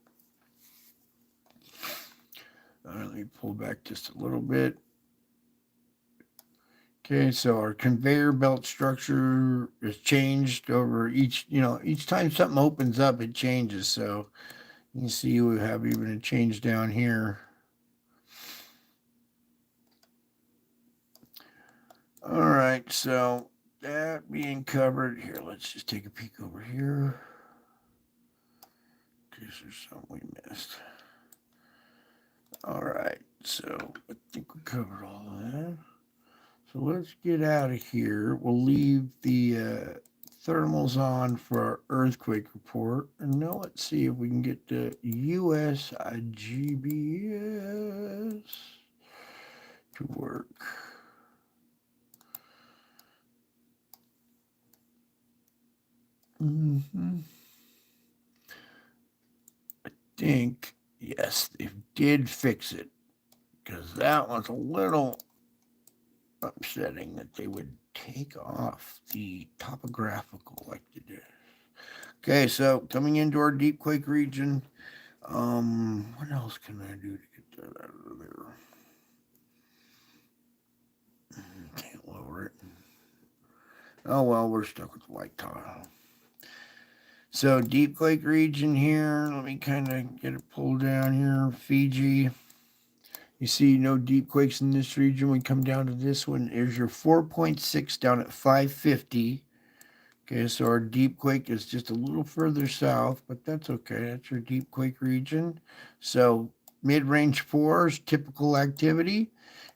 Let me pull back just a little bit. Okay, so our conveyor belt structure is changed over each time something opens up, it changes. So you can see we have even a change down here. All right, so that being covered, here, let's just take a peek over here. In case there's something we missed. All right, so I think we covered all of that. So let's get out of here. We'll leave the thermals on for our earthquake report. And now let's see if we can get the US IGBS to work. I think, yes, they did fix it. Because that was a little upsetting that they would take off the topographical like they did. Okay, so coming into our deep quake region, what else can I do to get that out of there. Can't lower it. Oh well, we're stuck with the white tile. So deep quake region here. Let me kind of get it pulled down here. Fiji. You see no deep quakes in this region. We come down to this one. There's your 4.6 down at 550. Okay, so our deep quake is just a little further south, but that's okay. That's your deep quake region. So mid-range 4 is typical activity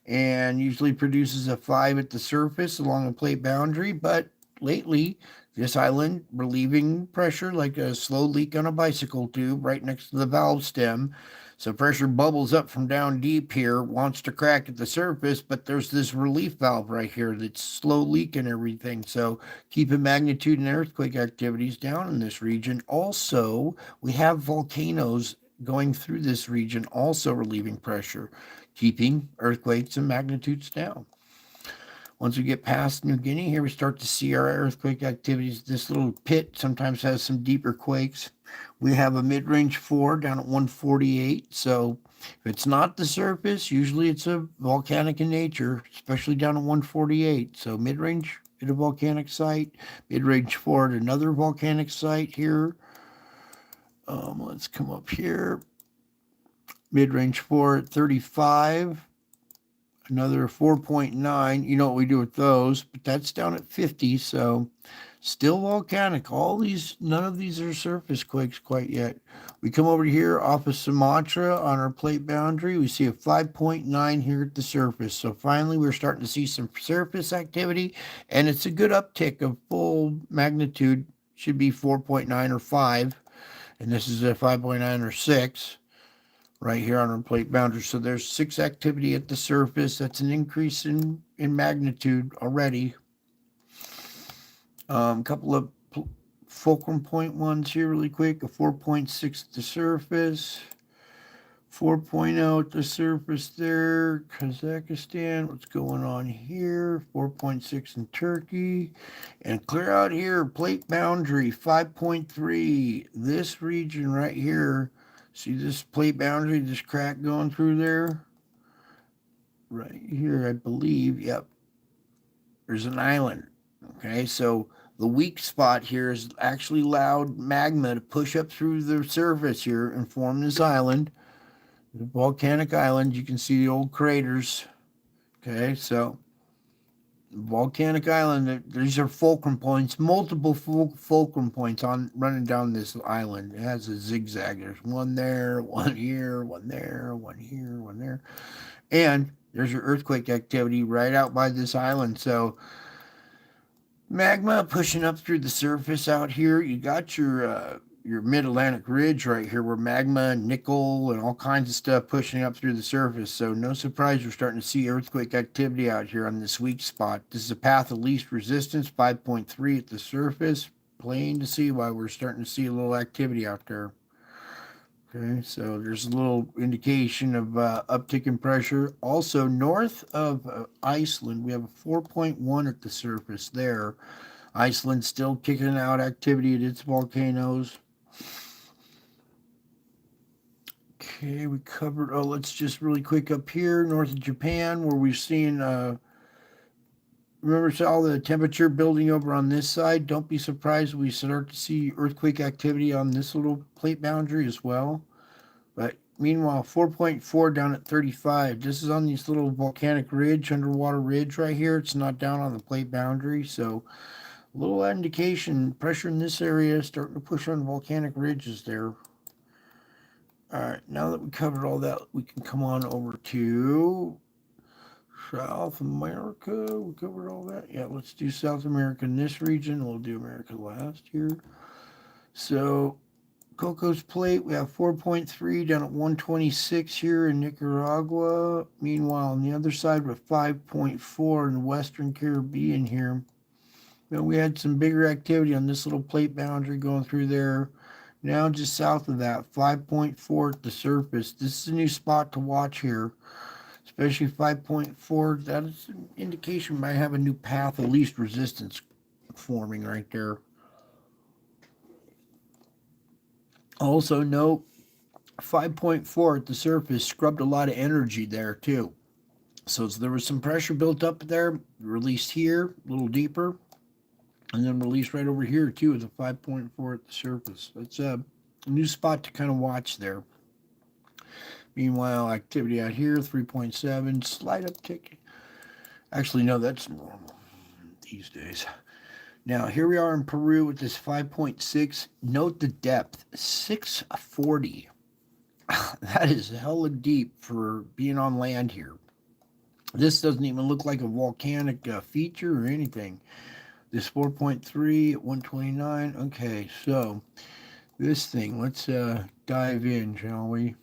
and usually produces a 5 at the surface along the plate boundary, but lately this island relieving pressure like a slow leak on a bicycle tube right next to the valve stem. So pressure bubbles up from down deep here, wants to crack at the surface, but there's this relief valve right here that's slow leaking everything. So keeping magnitude and earthquake activities down in this region. Also, we have volcanoes going through this region, also relieving pressure, keeping earthquakes and magnitudes down. Once we get past New Guinea, here we start to see our earthquake activities. This little pit sometimes has some deeper quakes. We have a mid-range 4 down at 148. So if it's not the surface, usually it's a volcanic in nature, especially down at 148. So mid-range at a volcanic site, mid-range 4 at another volcanic site here. Let's come up here. Mid-range 4 at 35. Another 4.9. You know what we do with those, but that's down at 50. So still volcanic. All these, none of these are surface quakes quite yet. We come over here off of Sumatra on our plate boundary. We see a 5.9 here at the surface. So finally, we're starting to see some surface activity, and it's a good uptick of full magnitude. Should be 4.9 or 5, and this is a 5.9 or 6. Right here on our plate boundary. So there's 6 activity at the surface. That's an increase in magnitude already. Couple of fulcrum point ones here really quick. A 4.6 at the surface. 4.0 at the surface there. Kazakhstan. What's going on here? 4.6 in Turkey. And clear out here. Plate boundary 5.3. This region right here. See this plate boundary, this crack going through there? Right here, I believe, yep. There's an island, okay? So the weak spot here is actually allowed magma to push up through the surface here and form this island. The volcanic island, you can see the old craters, okay? So volcanic island, these are fulcrum points, multiple fulcrum points on running down this island. It has a zigzag. There's one there, one here, one there, one here, one there. And there's your earthquake activity right out by this island. So magma pushing up through the surface out here. You got your mid-Atlantic ridge right here where magma, nickel, and all kinds of stuff pushing up through the surface. So no surprise we're starting to see earthquake activity out here on this weak spot. This is a path of least resistance, 5.3 at the surface. Plain to see why we're starting to see a little activity out there. Okay, so there's a little indication of uptick in pressure. Also, north of Iceland, we have a 4.1 at the surface there. Iceland still kicking out activity at its volcanoes. Okay, we covered, let's just really quick up here, north of Japan, where we've seen, remember all the temperature building over on this side? Don't be surprised we start to see earthquake activity on this little plate boundary as well. But meanwhile, 4.4 down at 35. This is on this little volcanic ridge, underwater ridge right here. It's not down on the plate boundary, so a little indication, pressure in this area starting to push on volcanic ridges there. All right, now that we covered all that, we can come on over to South America. We covered all that. Yeah, let's do South America in this region. We'll do America last here. So Cocos Plate, we have 4.3 down at 126 here in Nicaragua. Meanwhile, on the other side, with 5.4 in the Western Caribbean here. You know, we had some bigger activity on this little plate boundary going through there. Now just south of that, 5.4 at the surface. This is a new spot to watch here, especially 5.4. That is an indication we might have a new path of least resistance forming right there. Also note, 5.4 at the surface scrubbed a lot of energy there too. So there was some pressure built up there, released here, a little deeper, and then released right over here too with a 5.4 at the surface. That's a new spot to kind of watch there. Meanwhile, activity out here, 3.7, slight uptick. Actually, no, that's normal these days. Now, here we are in Peru with this 5.6. Note the depth, 640. That is hella deep for being on land here. This doesn't even look like a volcanic feature or anything. This 4.3 at 129. Okay, so this thing, let's dive in, shall we?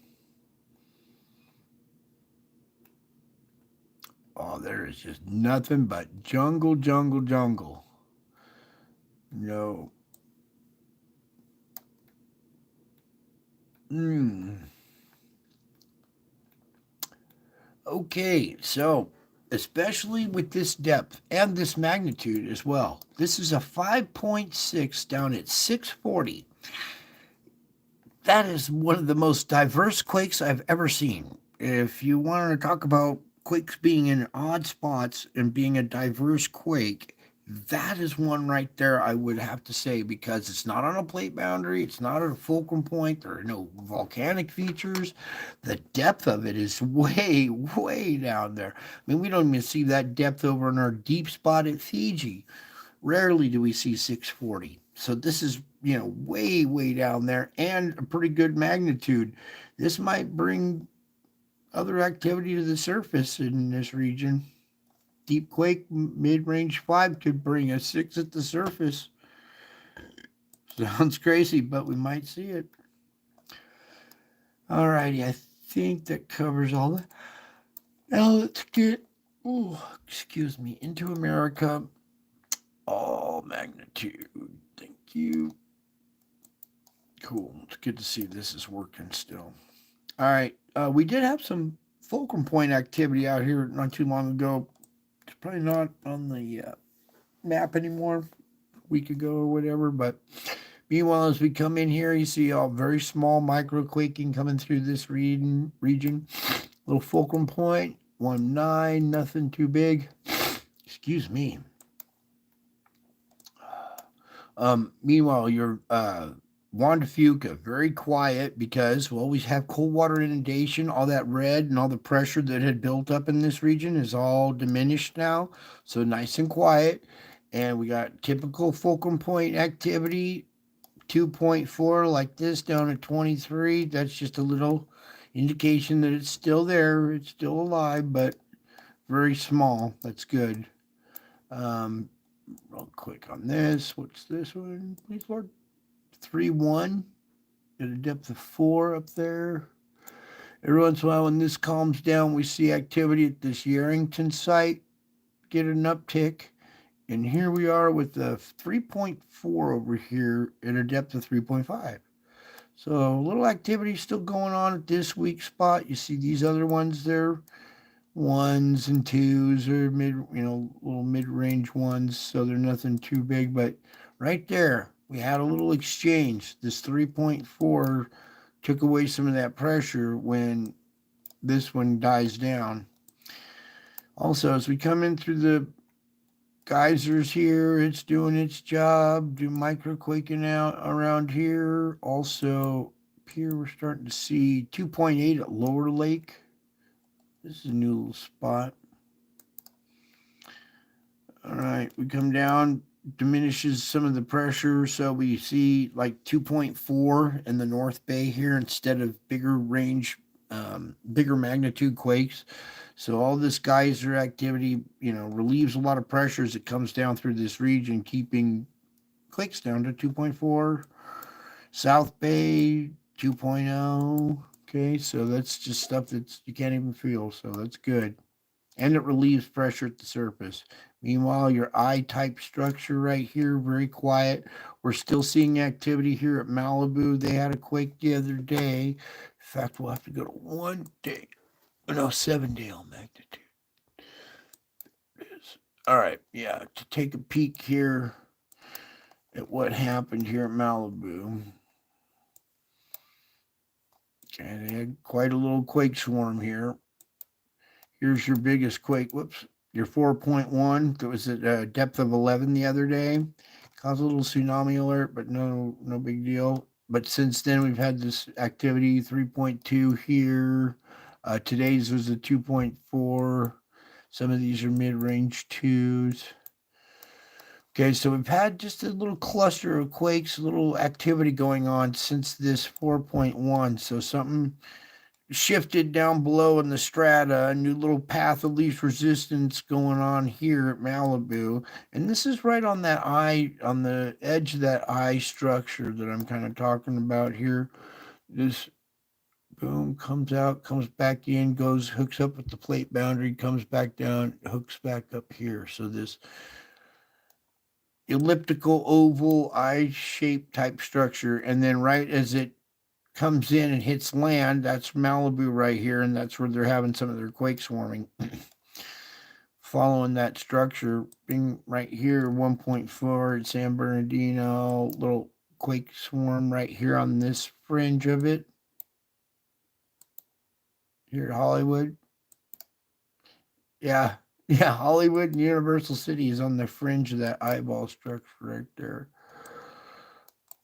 Oh, there is just nothing but jungle, jungle, jungle. No. Okay, so especially with this depth and this magnitude as well. This is a 5.6 down at 640. That is one of the most diverse quakes I've ever seen. If you want to talk about quakes being in odd spots and being a diverse quake, that is one right there, I would have to say, because it's not on a plate boundary, it's not at a fulcrum point, there are no volcanic features. The depth of it is way, way down there. I mean, we don't even see that depth over in our deep spot at Fiji. Rarely do we see 640. So this is, way, way down there and a pretty good magnitude. This might bring other activity to the surface in this region. Deep quake, mid-range 5 could bring a 6 at the surface. Sounds crazy, but we might see it. Alrighty, I think that covers all that. Now let's get, into America. All magnitude. Thank you. Cool. It's good to see this is working still. All right. We did have some fulcrum point activity out here not too long ago. It's probably not on the map anymore, a week ago or whatever. But meanwhile, as we come in here, you see all very small micro quaking coming through this region. Little fulcrum point, 1.9, nothing too big. Excuse me. Meanwhile, your Wanda Fuca, very quiet because, well, we have cold water inundation. All that red and all the pressure that had built up in this region is all diminished now. So nice and quiet. And we got typical fulcrum point activity, 2.4 like this down at 23. That's just a little indication that it's still there. It's still alive, but very small. That's good. Real quick on this. What's this one? Please, Lord. 3-1 at a depth of 4 up there. Every once in a while, when this calms down, we see activity at this Yarrington site get an uptick. And here we are with the 3.4 over here at a depth of 3.5. So a little activity still going on at this weak spot. You see these other ones there, 1s and 2s or little mid-range ones. So they're nothing too big, but right there, we had a little exchange. This 3.4 took away some of that pressure when this one dies down. Also, as we come in through the geysers here, it's doing its job. Do micro quaking out around here. Also, here we're starting to see 2.8 at Lower Lake. This is a new little spot. All right, we come down, diminishes some of the pressure, so we see like 2.4 in the North Bay here instead of bigger range, bigger magnitude quakes. So all this geyser activity, relieves a lot of pressure as it comes down through this region, keeping quakes down to 2.4. South Bay 2.0. Okay, so that's just stuff that you can't even feel, so that's good. And it relieves pressure at the surface. Meanwhile, your I-type structure right here, very quiet. We're still seeing activity here at Malibu. They had a quake the other day. In fact, we'll have to go to 1 day. No, 7-day on magnitude. It is. All right, yeah, to take a peek here at what happened here at Malibu. And they had quite a little quake swarm here. Here's your biggest quake. Whoops. Your 4.1 that was at a depth of 11 the other day. Caused a little tsunami alert, but no big deal. But since then, we've had this activity 3.2 here. Today's was a 2.4. Some of these are mid-range 2s. Okay, so we've had just a little cluster of quakes, a little activity going on since this 4.1. So something shifted down below in the strata, a new little path of least resistance going on here at Malibu. And this is right on that eye, on the edge of that eye structure that I'm kind of talking about here. This boom comes out, comes back in, goes, hooks up with the plate boundary, comes back down, hooks back up here. So this elliptical oval eye-shaped type structure, and then right as it comes in and hits land, that's Malibu right here, and that's where they're having some of their quake swarming. Following that structure, being right here, 1.4 at San Bernardino, little quake swarm right here on this fringe of it. Here at Hollywood. Yeah, Hollywood and Universal City is on the fringe of that eyeball structure right there.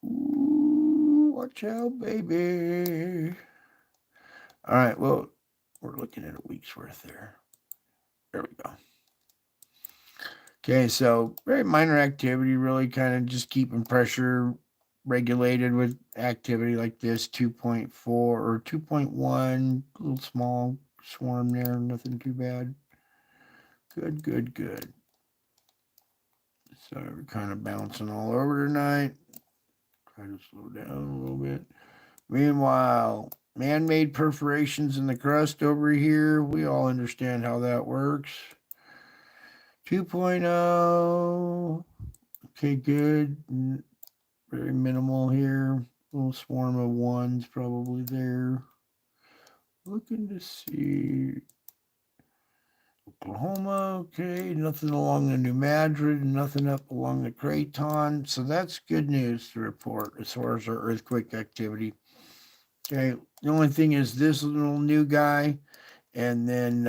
Ooh, watch out, baby. All right, well, we're looking at a week's worth there. There we go. Okay, so very minor activity, really kind of just keeping pressure regulated with activity like this, 2.4 or 2.1, a little small swarm there, nothing too bad. Good. So we're kind of bouncing all over tonight. Try to slow down a little bit. Meanwhile, man-made perforations in the crust over here, we all understand how that works. 2.0. Okay, good. Very minimal here. Little swarm of ones probably there. Looking to see Oklahoma. Okay, nothing along the New Madrid, nothing up along the Craton. So that's good news to report as far as our earthquake activity. Okay, the only thing is this little new guy, and then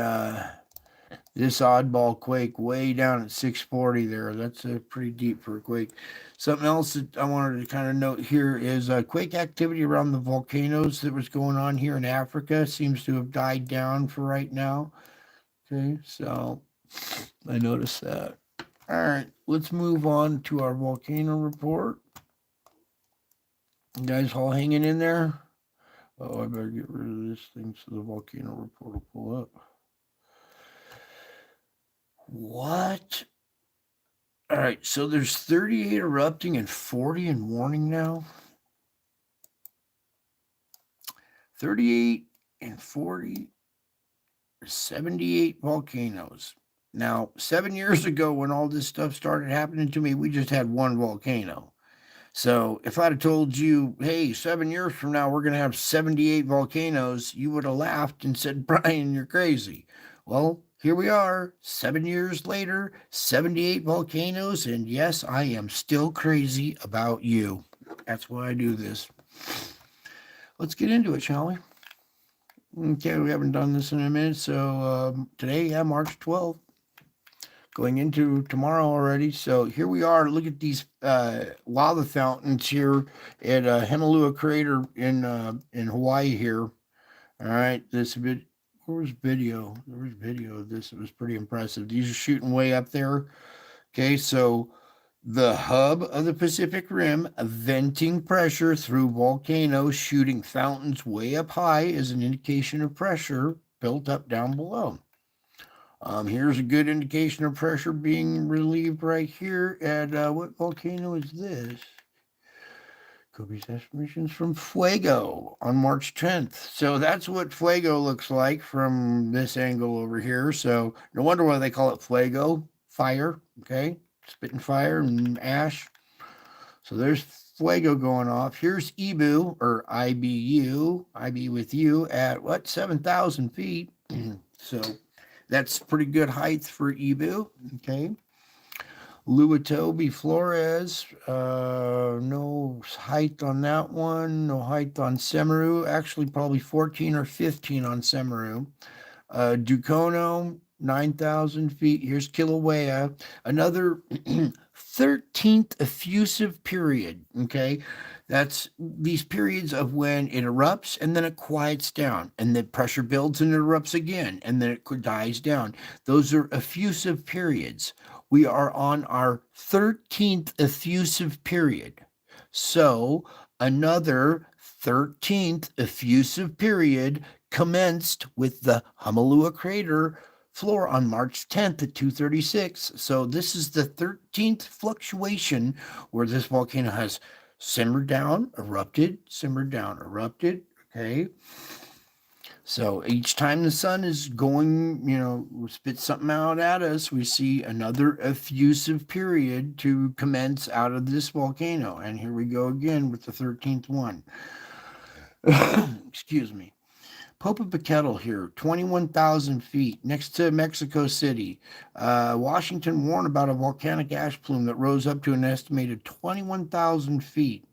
this oddball quake way down at 640 there. That's pretty deep for a quake. Something else that I wanted to kind of note here is quake activity around the volcanoes that was going on here in Africa seems to have died down for right now. Okay, so I noticed that. All right, let's move on to our volcano report. You guys all hanging in there? Oh, I better get rid of this thing so the volcano report will pull up. What? All right, so there's 38 erupting and 40 in warning now. 38 and 40, 78 volcanoes. Now, 7 years ago when all this stuff started happening to me, we just had one volcano. So if I'd have told you, hey, 7 years from now, we're going to have 78 volcanoes, you would have laughed and said, Brian, you're crazy. Well, here we are, 7 years later, 78 volcanoes, and yes, I am still crazy about you. That's why I do this. Let's get into it, shall we? Okay, we haven't done this in a minute, so today, March 12th. Going into tomorrow already. So here we are. Look at these lava fountains here at Honolulu Crater in Hawaii here. All right, this bit. Where was video? There was video of this. It was pretty impressive. These are shooting way up there. Okay, so the hub of the Pacific Rim, venting pressure through volcanoes, shooting fountains way up high is an indication of pressure built up down below. Here's a good indication of pressure being relieved right here at what volcano is this? Kobe's estimations from Fuego on March 10th. So that's what Fuego looks like from this angle over here. So no wonder why they call it Fuego, fire, okay? Spitting fire and ash. So there's Fuego going off. Here's Ibu, or IBU, IB with you, at what, 7,000 feet. So that's pretty good height for Ibu, okay? Luatobi Flores, no height on that one. No height on Semeru. Actually, probably 14 or 15 on Semeru. Ducono, 9,000 feet. Here's Kilauea, another 13th effusive period. Okay, that's these periods of when it erupts and then it quiets down, and the pressure builds and it erupts again, and then it dies down. Those are effusive periods. We are on our 13th effusive period. So another 13th effusive period commenced with the Hamalua crater floor on March 10th at 2:36. So this is the 13th fluctuation where this volcano has simmered down, erupted, simmered down, erupted. Okay. So each time the sun is going, spit something out at us, we see another effusive period to commence out of this volcano. And here we go again with the 13th one. Excuse me. Popocatépetl here, 21,000 feet next to Mexico City. Washington warned about a volcanic ash plume that rose up to an estimated 21,000 feet.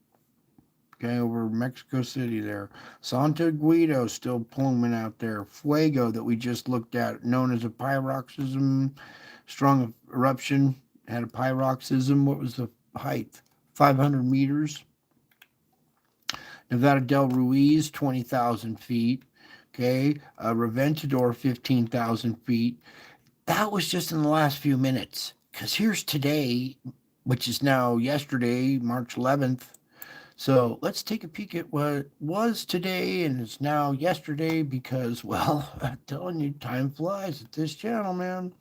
Okay, over Mexico City there. Santa Guido still pluming out there. Fuego that we just looked at, known as a pyroxysm, strong eruption, had a pyroxysm. What was the height? 500 meters. Nevada del Ruiz, 20,000 feet. Okay, Reventador, 15,000 feet. That was just in the last few minutes. Because here's today, which is now yesterday, March 11th. So let's take a peek at what was today and is now yesterday because, well, I'm telling you, time flies at this channel, man.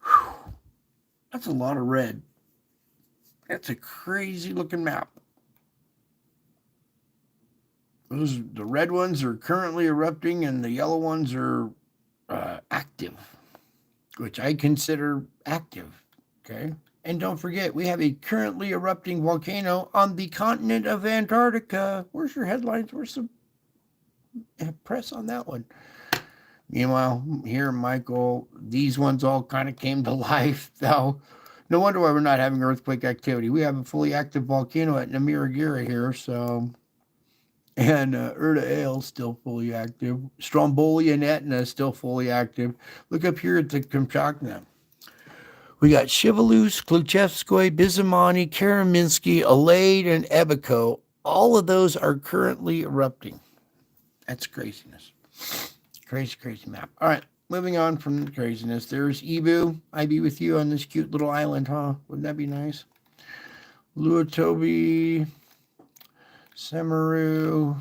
Whew. That's a lot of red. That's a crazy looking map. The red ones are currently erupting and the yellow ones are active, which I consider active. Okay. And don't forget, we have a currently erupting volcano on the continent of Antarctica. Where's your headlines? Where's some press on that one? Meanwhile, here, Michael, these ones all kind of came to life. Though, no wonder why we're not having earthquake activity. We have a fully active volcano at Namiragira here, so... And Erta Ale still fully active. Stromboli and Etna still fully active. Look up here at the Kamchatka. We got Shivalus, Kluchevskoy, Bizimani, Karaminsky, Alade, and Ebico. All of those are currently erupting. That's craziness. Crazy, crazy map. All right, moving on from the craziness. There's Ibu. I be with you on this cute little island, huh? Wouldn't that be nice? Luatobi, Semeru,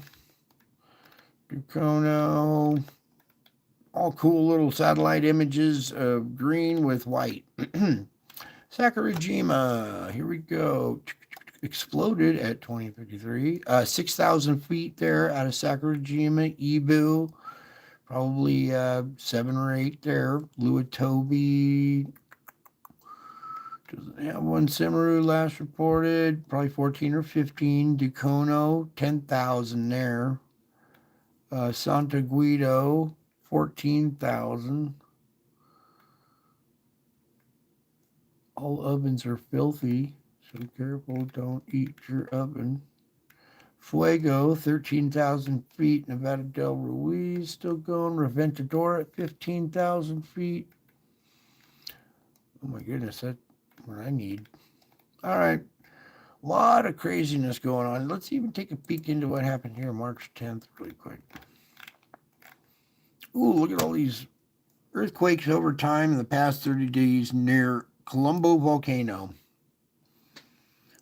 Ducono. All cool little satellite images of green with white. Sakurajima, here we go. Exploded at 2053. 6,000 feet there out of Sakurajima. Ibu, probably 7 or 8 there. Luatobi, doesn't have one. Semeru last reported, probably 14 or 15. Ducono, 10,000 there. Santa Guido, 14,000. All ovens are filthy, so careful, don't eat your oven. Fuego, 13,000 feet. Nevada del Ruiz still going. Reventador at 15,000 feet. Oh my goodness, that's what I need. All right, a lot of craziness going on. Let's even take a peek into what happened here March 10th really quick. Ooh, look at all these earthquakes over time in the past 30 days near Colombo volcano.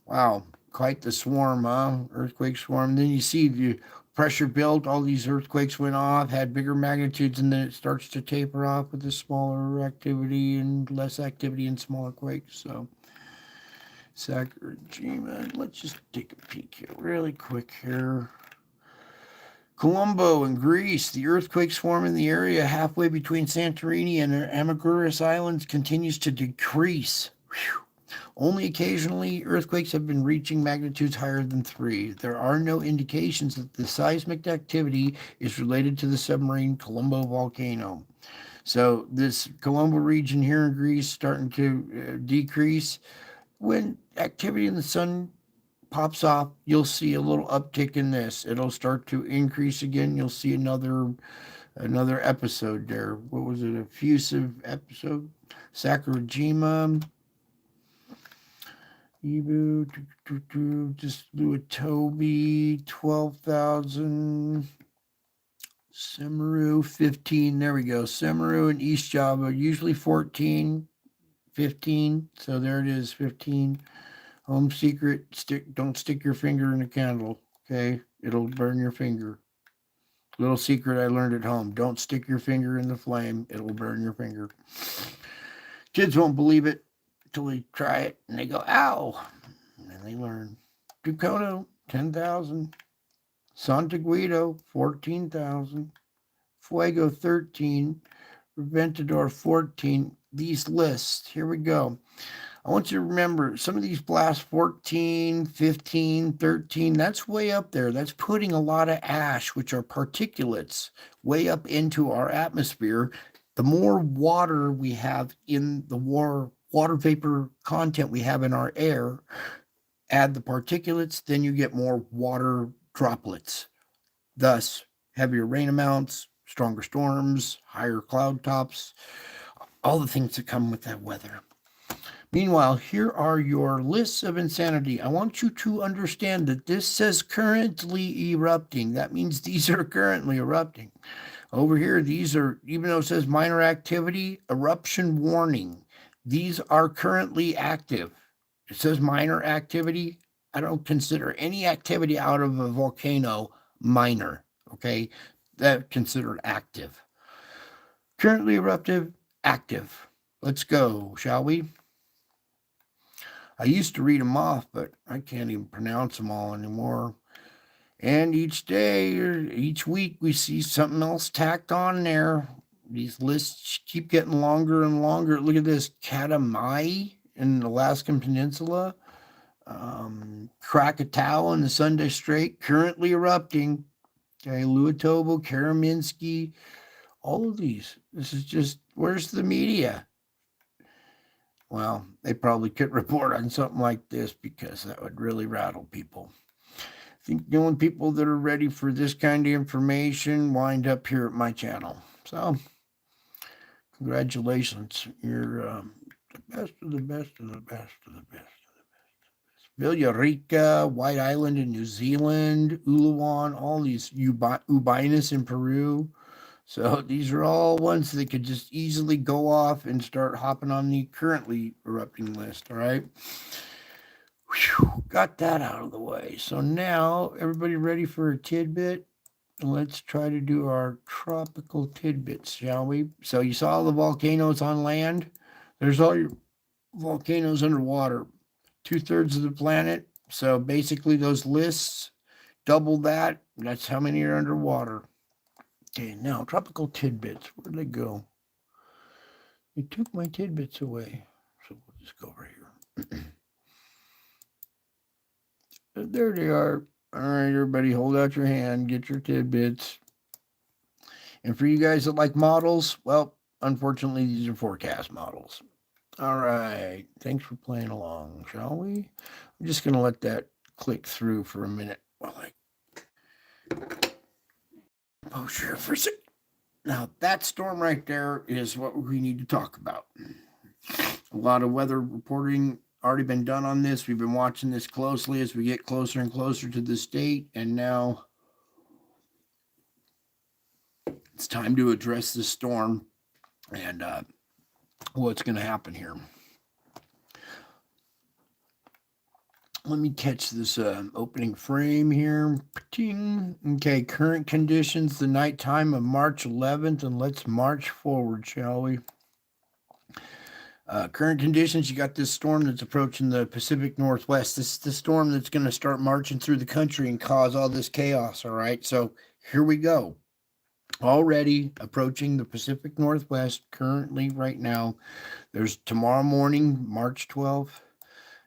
Wow, quite the swarm, huh? Earthquake swarm. Then you see the pressure built, all these earthquakes went off, had bigger magnitudes, and then it starts to taper off with the smaller activity and less activity in smaller quakes. So, Sakurajima, let's just take a peek here really quick here. Colombo in Greece, the earthquake swarm in the area halfway between Santorini and Amaguris Islands continues to decrease. Whew. Only occasionally, earthquakes have been reaching magnitudes higher than 3. There are no indications that the seismic activity is related to the submarine Colombo volcano. So this Colombo region here in Greece starting to decrease. When activity in the sun pops off, you'll see a little uptick in this. It'll start to increase again. You'll see another episode there. What was it? Effusive episode? Sakurajima. Ibu. Just do a Toby. 12,000. Semaru 15. There we go. Semaru and East Java usually 14, 15. So there it is, 15. Home secret, don't stick your finger in a candle, okay? It'll burn your finger. Little secret I learned at home. Don't stick your finger in the flame. It'll burn your finger. Kids won't believe it until they try it and they go, ow. And then they learn. Ducono, 10,000. Santa Guido, 14,000. Fuego, 13. Reventador, 14. These lists, here we go. I want you to remember some of these blasts 14, 15, 13, that's way up there. That's putting a lot of ash, which are particulates, way up into our atmosphere. The more water we have in the water vapor content we have in our air, add the particulates, then you get more water droplets. Thus, heavier rain amounts, stronger storms, higher cloud tops, all the things that come with that weather. Meanwhile, here are your lists of insanity. I want you to understand that this says currently erupting. That means these are currently erupting. Over here, these are, even though it says minor activity, eruption warning. These are currently active. It says minor activity. I don't consider any activity out of a volcano minor, okay? That's considered active. Currently eruptive, active. Let's go, shall we? I used to read them off, but I can't even pronounce them all anymore. And each day or each week, we see something else tacked on there. These lists keep getting longer and longer. Look at this, Katamai in the Alaskan Peninsula, Krakatoa in the Sunday Strait, currently erupting. Okay, Luatovo, Karaminski, all of these. This is just, where's the media? Well, they probably could report on something like this because that would really rattle people. I think the only people that are ready for this kind of information wind up here at my channel. So, congratulations. You're the best of the best of the best of the best of the best. Villarica, White Island in New Zealand, Uluwan, all these, Ubinus in Peru. So these are all ones that could just easily go off and start hopping on the currently erupting list, all right? Whew, got that out of the way. So now, everybody ready for a tidbit? Let's try to do our tropical tidbits, shall we? So you saw the volcanoes on land. There's all your volcanoes underwater. 2/3 of the planet. So basically those lists, double that. That's how many are underwater. Okay, now tropical tidbits. Where'd they go? They took my tidbits away. So we'll just go over here. There they are. All right, everybody, hold out your hand, get your tidbits. And for you guys that like models, well, unfortunately, these are forecast models. All right, thanks for playing along, shall we? I'm just going to let that click through for a minute while I post here for a second. Now, that storm right there is what we need to talk about. A lot of weather reporting already been done on this. We've been watching this closely as we get closer and closer to this date, and now it's time to address this storm and what's going to happen here. Let me catch this opening frame here. Okay, current conditions, the nighttime of March 11th, and let's march forward, shall we? Current conditions, you got this storm that's approaching the Pacific Northwest. This is the storm that's going to start marching through the country and cause all this chaos, all right? So here we go. Already approaching the Pacific Northwest currently right now. There's tomorrow morning, March 12th.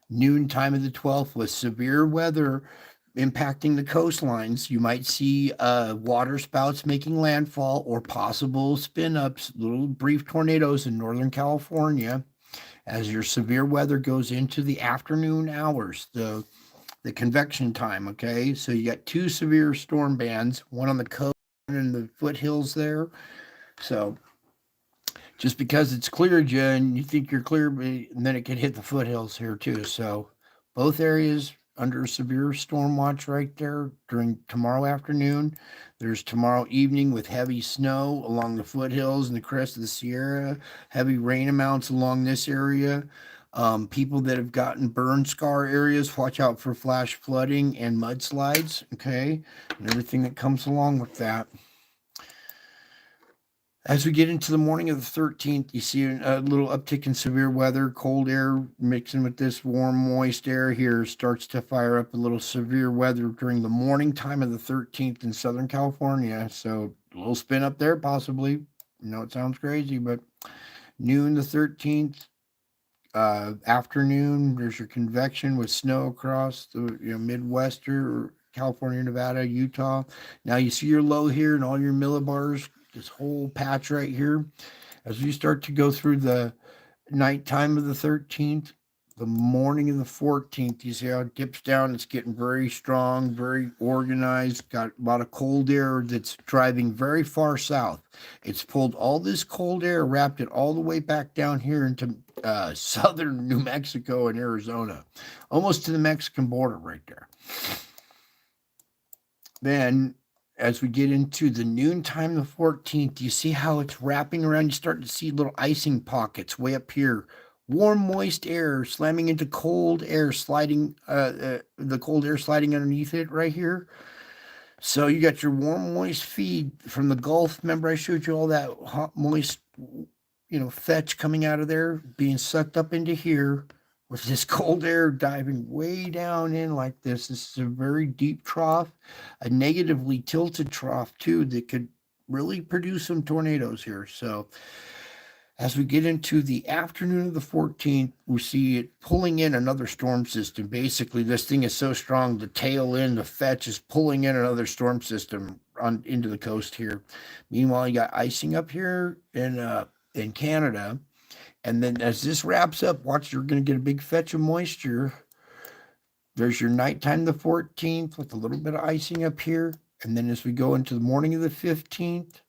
Noon time of the 12th with severe weather impacting the coastlines. You might see water spouts making landfall or possible spin ups, little brief tornadoes in Northern California as your severe weather goes into the afternoon hours, the convection time. Okay, so you got two severe storm bands, one on the coast and in the foothills there. So just because it's cleared you and you think you're clear, and then it could hit the foothills here too. So both areas under severe storm watch right there during tomorrow afternoon. There's tomorrow evening with heavy snow along the foothills and the crest of the Sierra, heavy rain amounts along this area. People that have gotten burn scar areas, watch out for flash flooding and mudslides, okay, and everything that comes along with that. As we get into the morning of the 13th, you see a little uptick in severe weather. Cold air mixing with this warm, moist air here starts to fire up a little severe weather during the morning time of the 13th in Southern California. So a little spin up there, possibly. It sounds crazy, but noon the 13th, afternoon, there's your convection with snow across the Midwest or California, Nevada, Utah. Now you see your low here and all your millibars, this whole patch right here. As we start to go through the nighttime of the 13th, the morning of the 14th, you see how it dips down. It's getting very strong, very organized, got a lot of cold air that's driving very far south. It's pulled all this cold air, wrapped it all the way back down here into southern New Mexico and Arizona, almost to the Mexican border right there. Then as we get into the noontime the 14th, you see how it's wrapping around. You start to see little icing pockets way up here. Warm, moist air slamming into cold air, sliding, the cold air sliding underneath it right here. So you got your warm, moist feed from the Gulf. Remember I showed you all that hot, moist, fetch coming out of there, being sucked up into here with this cold air diving way down in like this. This is a very deep trough, a negatively tilted trough too that could really produce some tornadoes here. So as we get into the afternoon of the 14th, we see it pulling in another storm system. Basically, this thing is so strong, the tail end, the fetch is pulling in another storm system into the coast here. Meanwhile, you got icing up here in Canada. And then as this wraps up, watch, you're going to get a big fetch of moisture. There's your nighttime the 14th with a little bit of icing up here. And then as we go into the morning of the 15th,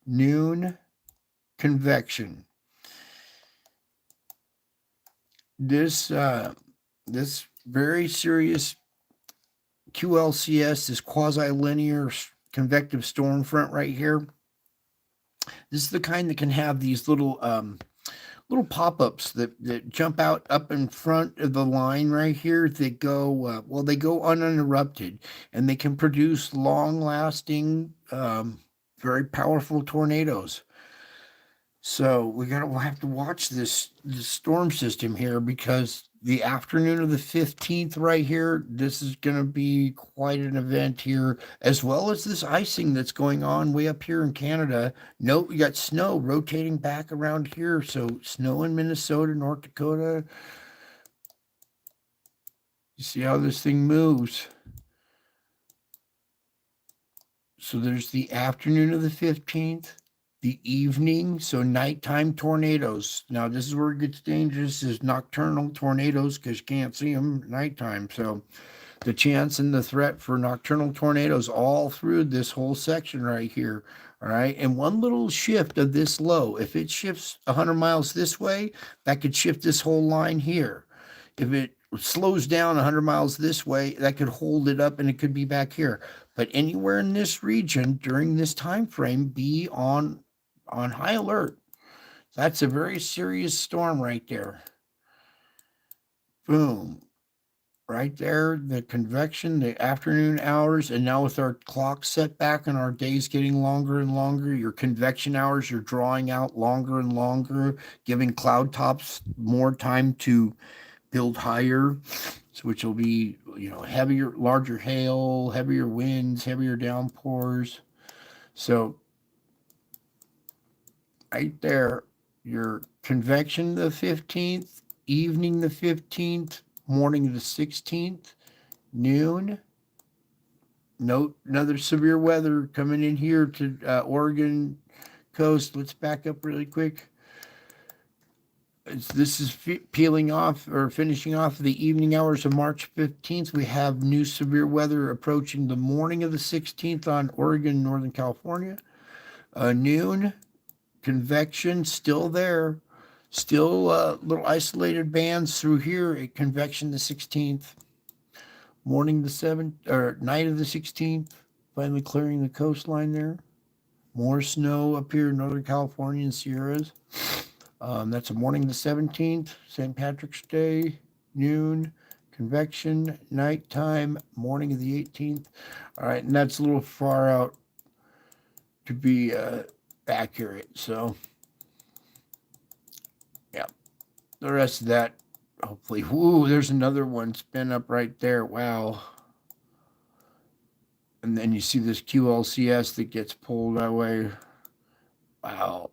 noon, convection. This very serious QLCS, this quasi-linear convective storm front right here. This is the kind that can have these little pop-ups that jump out up in front of the line right here that go they go uninterrupted, and they can produce long-lasting, very powerful tornadoes. So we'll have to watch this storm system here, because the afternoon of the 15th right here, this is going to be quite an event here, as well as this icing that's going on way up here in Canada. Note we got snow rotating back around here. So snow in Minnesota, North Dakota. You see how this thing moves. So there's the afternoon of the 15th. The evening, so nighttime tornadoes. Now, this is where it gets dangerous, is nocturnal tornadoes, because you can't see them nighttime. So the chance and the threat for nocturnal tornadoes all through this whole section right here. All right. And one little shift of this low, if it shifts 100 miles this way, that could shift this whole line here. If it slows down 100 miles this way, that could hold it up and it could be back here. But anywhere in this region during this time frame, be on high alert. That's a very serious storm right there. Boom. Right there, the convection, the afternoon hours, and now with our clock set back and our days getting longer and longer, your convection hours are drawing out longer and longer, giving cloud tops more time to build higher, which will be, heavier, larger hail, heavier winds, heavier downpours. So right there, your convection the 15th, evening the 15th, morning the 16th, noon, Note another severe weather coming in here to Oregon coast. Let's back up really quick. This is peeling off or finishing off the evening hours of March 15th. We have new severe weather approaching the morning of the 16th on Oregon, Northern California. Noon, convection still there. Still little isolated bands through here at convection the 16th. Morning the 7th, or night of the 16th, finally clearing the coastline there. More snow up here in Northern California and Sierras. That's a morning the 17th, St. Patrick's Day, noon, convection, nighttime, morning of the 18th. All right, and that's a little far out to be accurate. So, yeah, the rest of that, hopefully. Woo, there's another one spin up right there. Wow. And then you see this QLCS that gets pulled that way. Wow.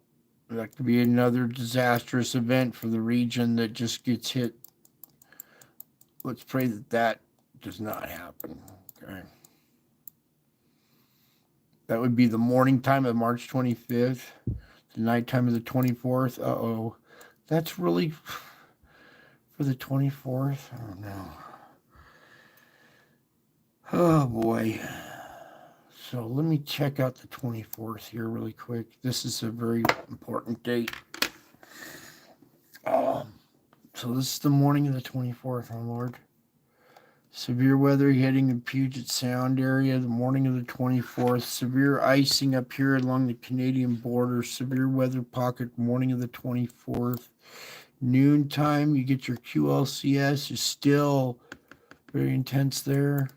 That could be another disastrous event for the region that just gets hit. Let's pray that that does not happen. Okay. That would be the morning time of March 25th, the nighttime of the 24th. Uh-oh. That's really for the 24th? I don't know. Oh, boy. So let me check out the 24th here really quick. This is a very important date. So this is the morning of the 24th, oh Lord. Severe weather heading to Puget Sound area, the morning of the 24th. Severe icing up here along the Canadian border. Severe weather pocket, morning of the 24th. Noontime, you get your QLCS, is still very intense there.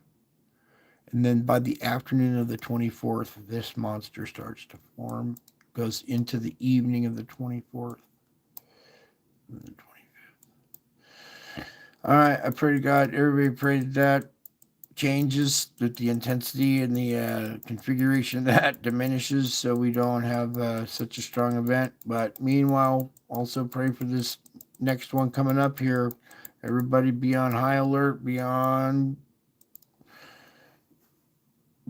And then by the afternoon of the 24th, this monster starts to form, goes into the evening of the 24th. And the 25th. All right, I pray to God, everybody pray that that changes, that the intensity and the configuration of that diminishes so we don't have such a strong event. But meanwhile, also pray for this next one coming up here. Everybody be on high alert, be on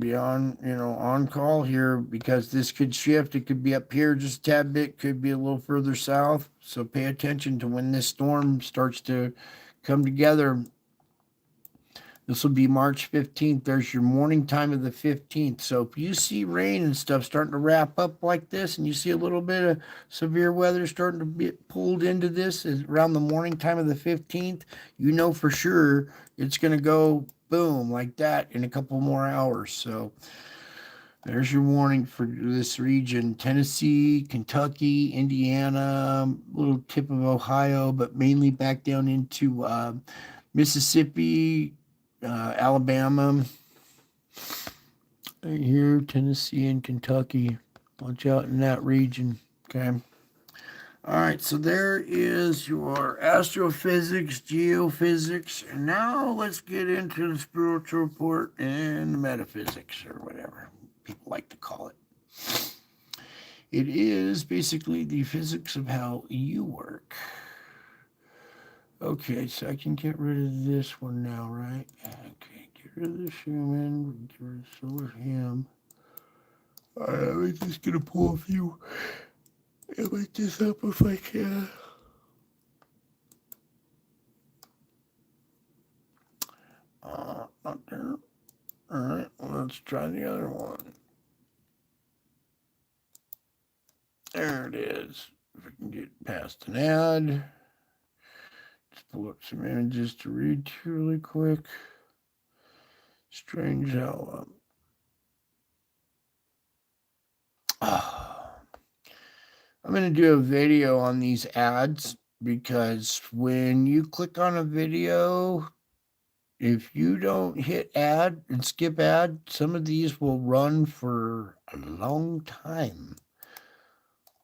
on call here, because this could shift. It could be up here just a tad bit, could be a little further south. So pay attention to when this storm starts to come together. This will be March 15th. There's your morning time of the 15th. So if you see rain and stuff starting to wrap up like this, and you see a little bit of severe weather starting to be pulled into this around the morning time of the 15th, you know for sure it's going to go boom like that in a couple more hours. So there's your warning for this region: Tennessee, Kentucky, Indiana, little tip of Ohio, but mainly back down into Mississippi, Alabama, right here, Tennessee and Kentucky. Watch out in that region. Okay. All right, so there is your astrophysics, geophysics, and now let's get into the spiritual report and metaphysics, or whatever people like to call it. It is basically the physics of how you work. Okay, so I can get rid of this one now, right? Okay, get rid of the Schumann, get rid of solar ham. All right, I'm just going to pull a few. I'll make this up if I can. Not there. All right, well, let's try the other one. There it is. If I can get past an ad. Just pull up some images to read to you really quick. Strange how I'm going to do a video on these ads, because when you click on a video, if you don't hit ad and skip ad, some of these will run for a long time.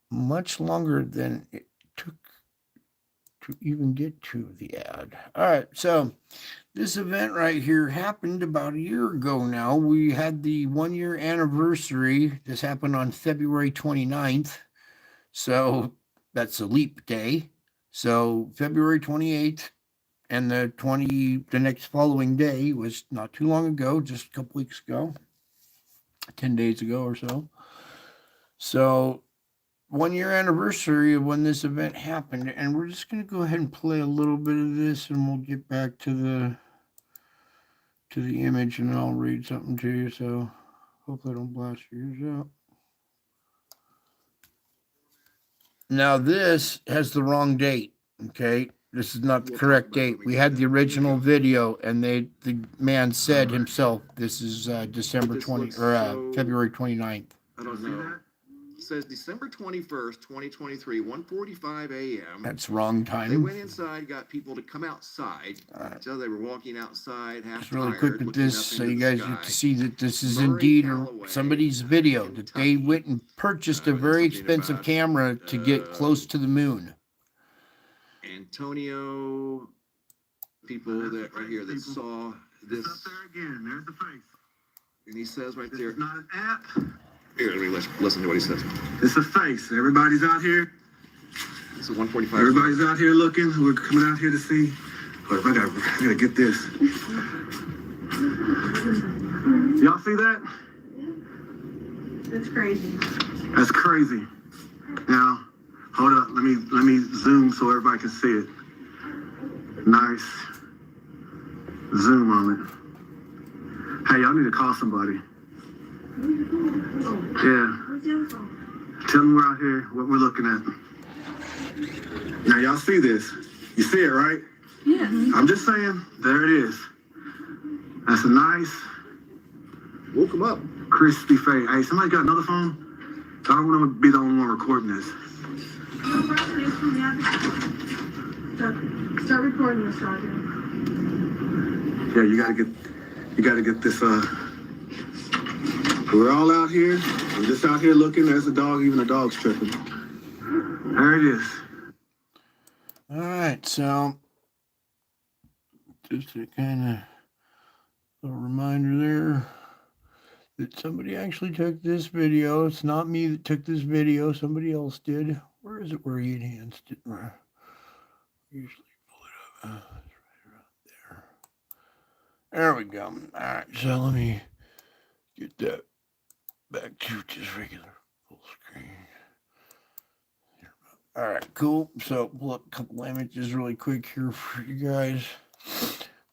Much longer than it took to even get to the ad. All right, so this event right here happened about a year ago now. We had the 1 year anniversary. This happened on February 29th. So that's a leap day. So February 28th and the next following day was not too long ago, just a couple weeks ago. 10 days ago or so. So 1 year anniversary of when this event happened, and we're just going to go ahead and play a little bit of this, and we'll get back to the image, and I'll read something to you. So hopefully I don't blast yours out. Now this has the wrong date. Okay, this is not the correct date. We had the original video, and the man said himself, this is December 20 or February 29th. I don't know. It says December 21st, 2023, 1:45 a.m. That's wrong time. They went inside, got people to come outside. Right. So they were walking outside, half just really tired, quick with this, so you guys get to see that this is indeed somebody's video, that they went and purchased a very expensive camera to get close to the moon. Antonio, people that right here that saw this. It's up there again. There's the face. And he says right there. It's not an app. Here, let me listen to what he says. It's a face. Everybody's out here. It's a 1:45. Everybody's out here looking. We're coming out here to see. But I gotta get this. Y'all see that? That's crazy. That's crazy. Now, hold up. Let me zoom so everybody can see it. Nice. Zoom on it. Hey, y'all need to call somebody. Yeah. Tell them we're out here, what we're looking at. Now, y'all see this. You see it, right? Yeah. I'm just saying, there it is. That's a nice, woke him up, crispy face. Hey, somebody got another phone? I don't want to be the only one recording this. Start recording this, Roger. Yeah, you gotta get this, we're all out here. We're just out here looking. There's a dog. Even the dog's tripping. There it is. All right, so just a kind of little reminder there that somebody actually took this video. It's not me that took this video. Somebody else did. Where is it where he enhanced it? Usually pull it up. It's right around there. There we go. All right, so let me get that back to just regular full screen. All right, cool. So pull up a couple images really quick here for you guys.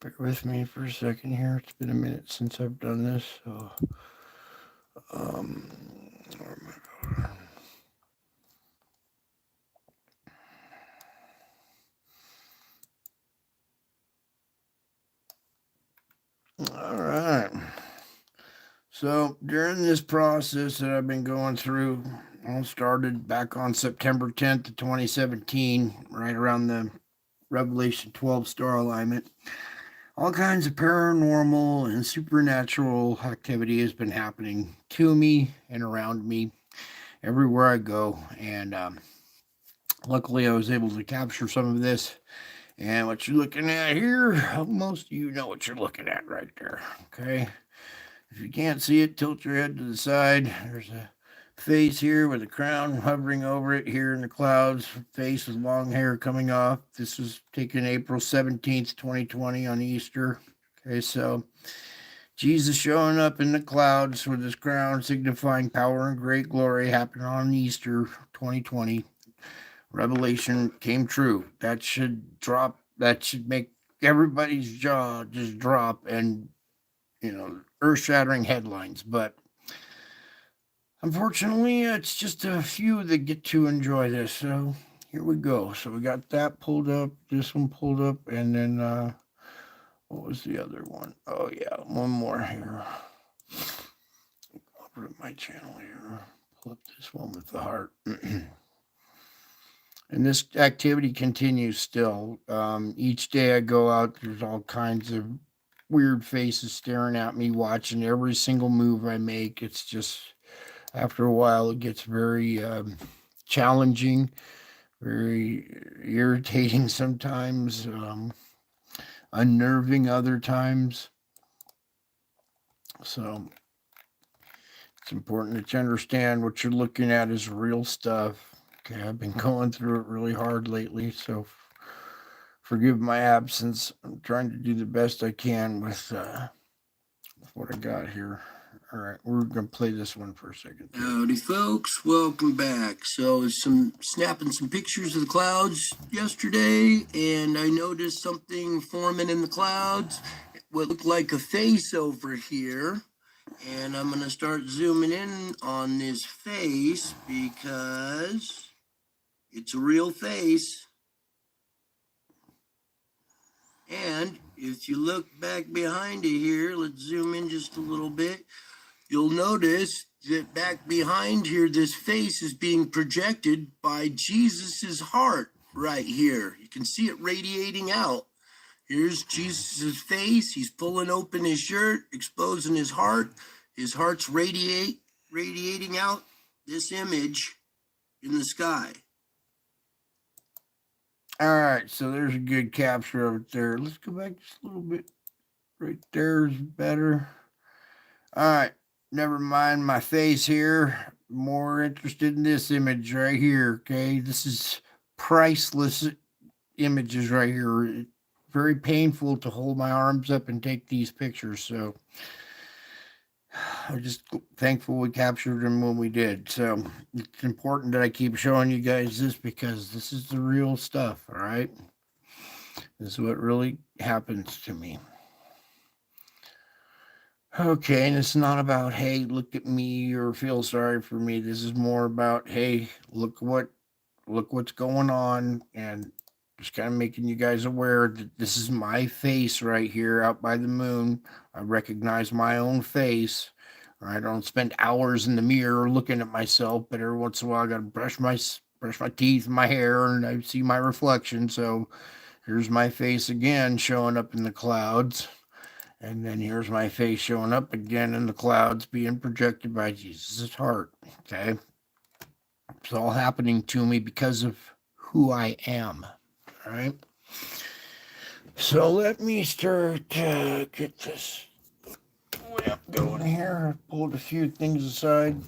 Bear with me for a second here. It's been a minute since I've done this, so where am I going? All right. So during this process that I've been going through, all started back on September 10th of 2017, right around the Revelation 12 star alignment. All kinds of paranormal and supernatural activity has been happening to me and around me everywhere I go. And luckily I was able to capture some of this. And what you're looking at here, most of you know what you're looking at right there. Okay. If you can't see it, tilt your head to the side. There's a face here with a crown hovering over it here in the clouds. Face with long hair coming off. This was taken April 17th, 2020 on Easter. Okay, so Jesus showing up in the clouds with his crown signifying power and great glory happened on Easter 2020. Revelation came true. That should drop. That should make everybody's jaw just drop and, earth-shattering headlines. But unfortunately, it's just a few that get to enjoy this. So here we go. So we got that pulled up, this one pulled up, and then what was the other one? Oh yeah, one more here. Over to my channel here. Pull up this one with the heart. And this activity continues still. Each day I go out, there's all kinds of weird faces staring at me, watching every single move I make. It's just, after a while, it gets very challenging, very irritating sometimes, unnerving other times. So it's important that you understand what you're looking at is real stuff. Okay, I've been going through it really hard lately, so forgive my absence. I'm trying to do the best I can with what I got here. All right, we're going to play this one for a second. Howdy, folks. Welcome back. So, snapping some pictures of the clouds yesterday, and I noticed something forming in the clouds. What looked like a face over here. And I'm going to start zooming in on this face because it's a real face. And if you look back behind it here, let's zoom in just a little bit. You'll notice that back behind here, this face is being projected by Jesus's heart right here. You can see it radiating out. Here's Jesus's face. He's pulling open his shirt, exposing his heart. His heart's radiating out this image in the sky. All right, so there's a good capture of it there. Let's go back just a little bit. Right there is better. All right, never mind my face here. More interested in this image right here, okay? This is priceless images right here. Very painful to hold my arms up and take these pictures, so I'm just thankful we captured them when we did. So it's important that I keep showing you guys this because this is the real stuff, all right? This is what really happens to me. Okay, and it's not about, hey, look at me or feel sorry for me. This is more about, hey, look what's going on, and just kind of making you guys aware that this is my face right here out by the moon. I recognize my own face. I don't spend hours in the mirror looking at myself, but every once in a while I got to brush my teeth, my hair, and I see my reflection. So here's my face again showing up in the clouds. And then here's my face showing up again in the clouds being projected by Jesus' heart. Okay. It's all happening to me because of who I am. All right. So let me start to get this way up going here. I pulled a few things aside.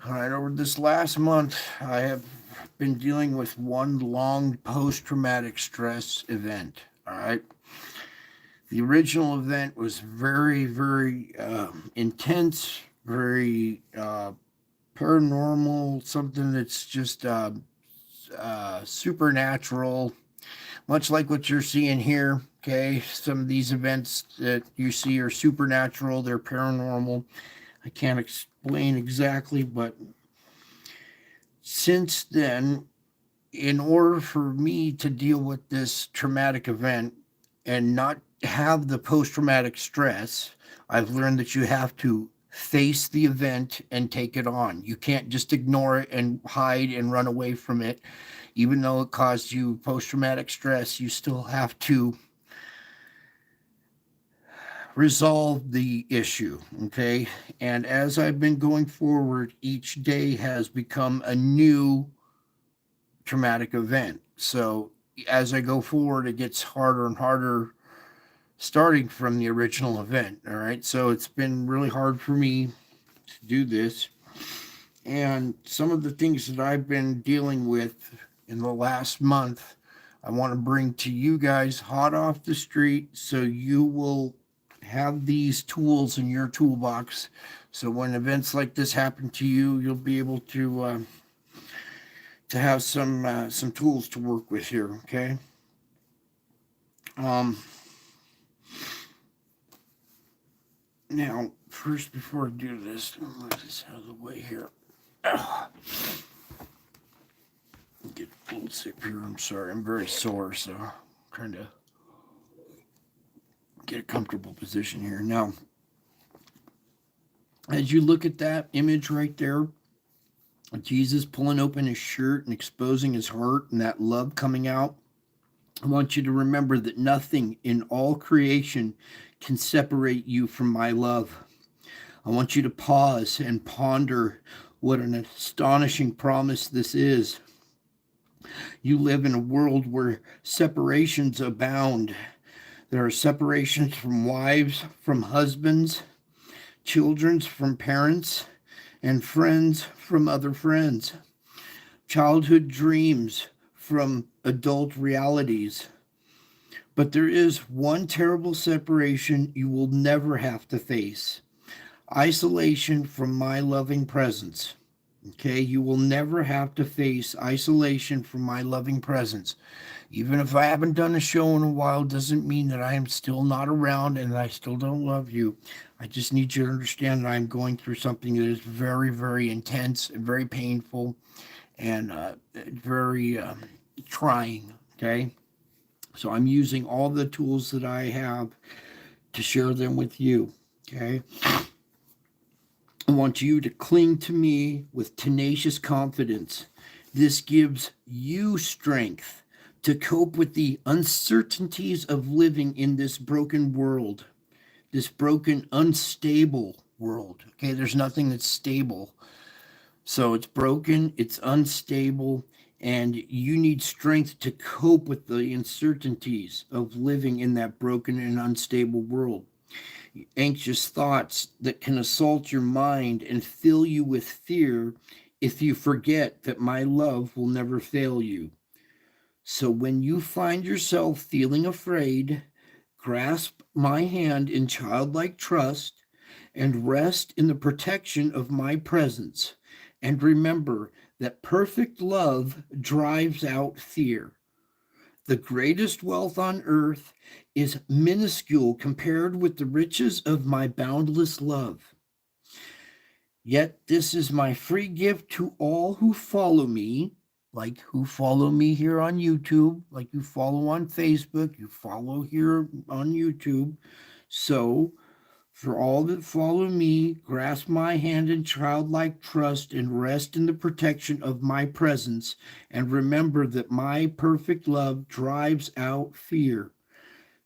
All right. Over this last month, I have been dealing with one long post-traumatic stress event. All right. The original event was very, very intense, very paranormal, something that's just supernatural, much like what you're seeing here. Okay, some of these events that you see are supernatural, they're paranormal. I can't explain exactly, but since then, in order for me to deal with this traumatic event and not have the post-traumatic stress, I've learned that you have to face the event and take it on. You can't just ignore it and hide and run away from it. Even though it caused you post-traumatic stress, you still have to resolve the issue, okay? And as I've been going forward, each day has become a new traumatic event. So as I go forward, it gets harder and harder starting from the original event. All right. So it's been really hard for me to do this. And some of the things that I've been dealing with in the last month, I want to bring to you guys hot off the street so you will have these tools in your toolbox. So when events like this happen to you, you'll be able to have some tools to work with here. Okay. Now, first, before I do this, let me move this out of the way here. Get a little sip here. I'm sorry. I'm very sore, so I'm trying to get a comfortable position here. Now, as you look at that image right there, Jesus pulling open his shirt and exposing his heart and that love coming out, I want you to remember that nothing in all creation can separate you from my love. I want you to pause and ponder what an astonishing promise this is. You live in a world where separations abound. There are separations from wives, from husbands, children from parents, and friends from other friends. Childhood dreams from adult realities. But there is one terrible separation you will never have to face. isolation from my loving presence. Okay, you will never have to face isolation from my loving presence. Even if I haven't done a show in a while, doesn't mean that I am still not around and I still don't love you. I just need you to understand that I'm going through something that is very, very intense and very painful and very trying. Okay, so I'm using all the tools that I have to share them with you. Okay, I want you to cling to me with tenacious confidence. This gives you strength to cope with the uncertainties of living in this broken world, this broken, unstable world. Okay, there's nothing that's stable. So it's broken, it's unstable, and you need strength to cope with the uncertainties of living in that broken and unstable world. Anxious thoughts that can assault your mind and fill you with fear if you forget that my love will never fail you. So when you find yourself feeling afraid, grasp my hand in childlike trust and rest in the protection of my presence. And remember that perfect love drives out fear. The greatest wealth on earth is minuscule compared with the riches of my boundless love. Yet this is my free gift to all who follow me, like who follow me here on YouTube, like you follow on Facebook, you follow here on YouTube. So, for all that follow me, grasp my hand in childlike trust and rest in the protection of my presence, and remember that my perfect love drives out fear.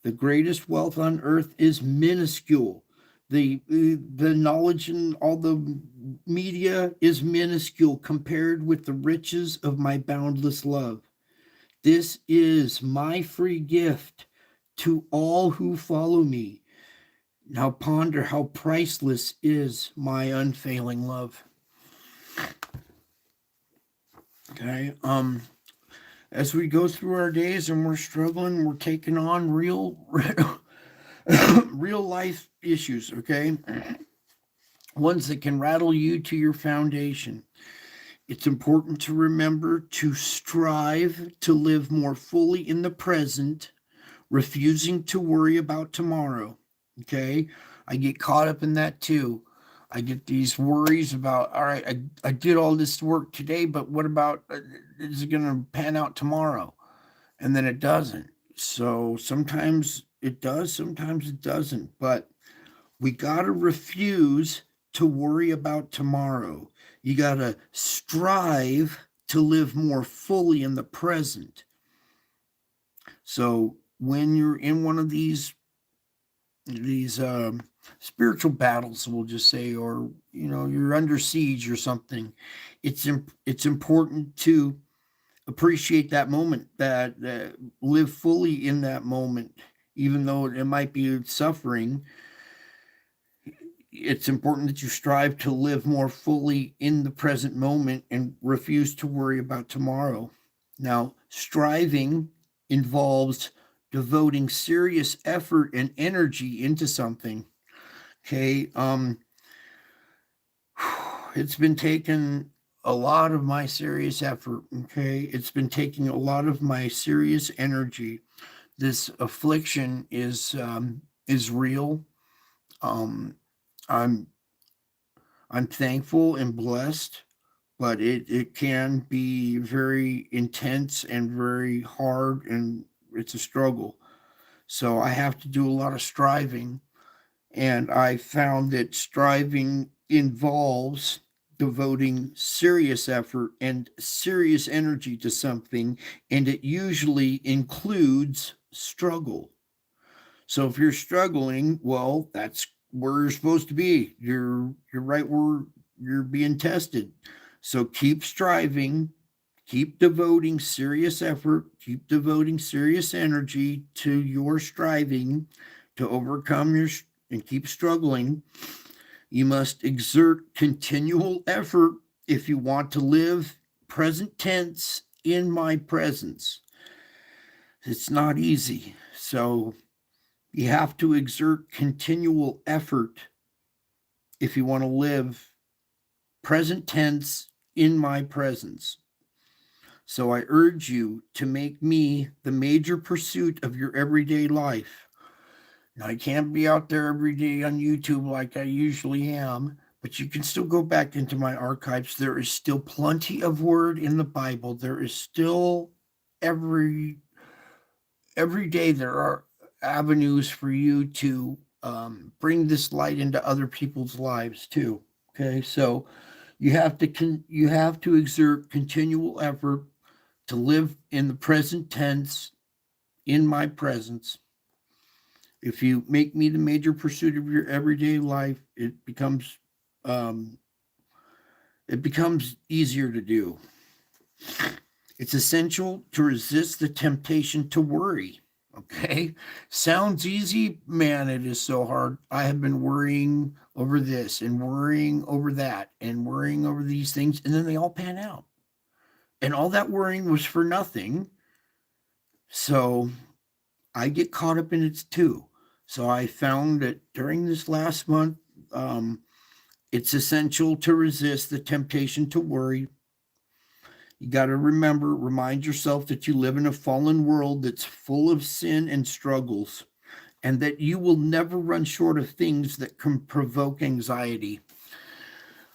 The greatest wealth on earth is minuscule. The knowledge and all the media is minuscule compared with the riches of my boundless love. This is my free gift to all who follow me. Now ponder how priceless is my unfailing love. Okay. As we go through our days and we're struggling, we're taking on real real life issues, okay? Ones that can rattle you to your foundation. It's important to remember to strive to live more fully in the present, refusing to worry about tomorrow. Okay, I get caught up in that too. I get these worries about, all right, I did all this work today, but what about, is it going to pan out tomorrow? And then it doesn't. So sometimes it does, sometimes it doesn't. But we got to refuse to worry about tomorrow. You got to strive to live more fully in the present. So when you're in one of these spiritual battles, we'll just say, or you're under siege or something, it's important to appreciate that moment, that live fully in that moment, even though it might be suffering. It's important that you strive to live more fully in the present moment and refuse to worry about tomorrow. Now, striving involves devoting serious effort and energy into something. Okay, it's been taking a lot of my serious effort. Okay, it's been taking a lot of my serious energy. This affliction is real. I'm thankful and blessed, but it can be very intense and very hard, and it's a struggle. So I have to do a lot of striving, and I found that striving involves devoting serious effort and serious energy to something, and it usually includes struggle. So if you're struggling, well, that's where you're supposed to be. You're right where you're being tested. So keep striving, keep devoting serious effort, keep devoting serious energy to your striving to overcome and keep struggling. You must exert continual effort if you want to live present tense in my presence. It's not easy. So you have to exert continual effort if you want to live present tense in my presence. So I urge you to make me the major pursuit of your everyday life. Now, I can't be out there every day on YouTube like I usually am, but you can still go back into my archives. There is still plenty of word in the Bible. There is still every day there are avenues for you to bring this light into other people's lives too. Okay, so you have to exert continual effort to live in the present tense in my presence. If you make me the major pursuit of your everyday life, it becomes easier to do. It's essential to resist the temptation to worry. Okay, sounds easy, man. It is so hard. I have been worrying over this and worrying over that and worrying over these things, and then they all pan out. And all that worrying was for nothing. So I get caught up in it too. So I found that during this last month, it's essential to resist the temptation to worry. You got to remind yourself that you live in a fallen world that's full of sin and struggles, and that you will never run short of things that can provoke anxiety.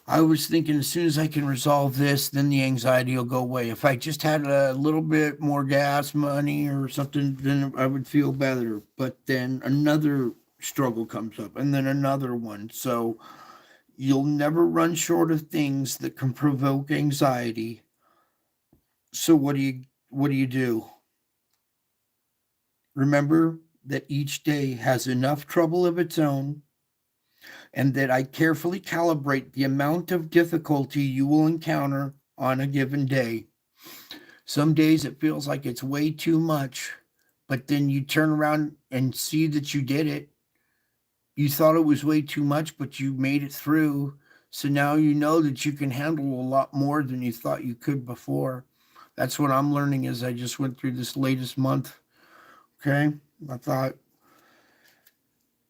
I was thinking as soon as I can resolve this, then the anxiety will go away. If I just had a little bit more gas money or something, then I would feel better. But then another struggle comes up and then another one. So you'll never run short of things that can provoke anxiety. So what do you do? Remember that each day has enough trouble of its own, and that I carefully calibrate the amount of difficulty you will encounter on a given day. Some days it feels like it's way too much, but then you turn around and see that you did it. You thought it was way too much, but you made it through. So now you know that you can handle a lot more than you thought you could before. That's what I'm learning as I just went through this latest month. Okay, I thought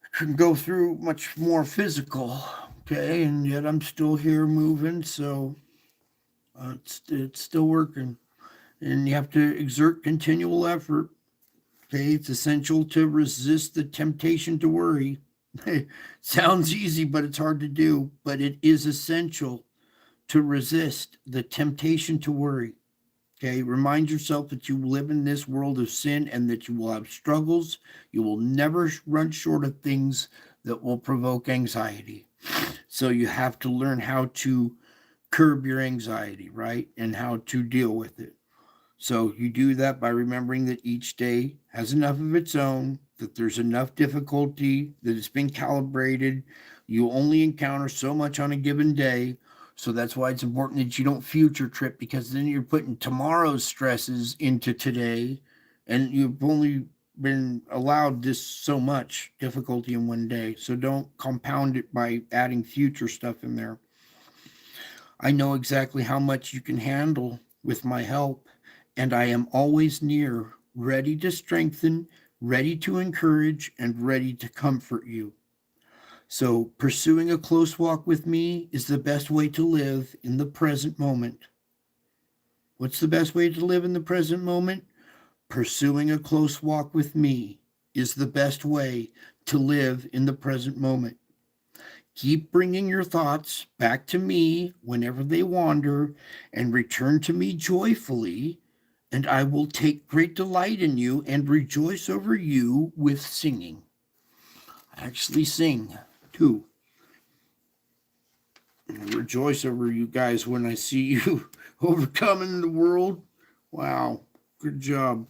I couldn't go through much more physical. Okay, and yet I'm still here moving, so it's still working. And you have to exert continual effort. Okay, it's essential to resist the temptation to worry. Sounds easy, but it's hard to do. But it is essential to resist the temptation to worry. Okay, remind yourself that you live in this world of sin and that you will have struggles. You will never run short of things that will provoke anxiety. So you have to learn how to curb your anxiety, right? And how to deal with it. So you do that by remembering that each day has enough of its own, that there's enough difficulty, that it's been calibrated. You only encounter so much on a given day. So that's why it's important that you don't future trip, because then you're putting tomorrow's stresses into today, and you've only been allowed this so much difficulty in one day. So don't compound it by adding future stuff in there. I know exactly how much you can handle with my help, and I am always near, ready to strengthen, ready to encourage, and ready to comfort you. So pursuing a close walk with me is the best way to live in the present moment. What's the best way to live in the present moment? Pursuing a close walk with me is the best way to live in the present moment. Keep bringing your thoughts back to me whenever they wander, and return to me joyfully, and I will take great delight in you and rejoice over you with singing. I actually sing too. I rejoice over you guys when I see you overcoming the world. Wow, good job.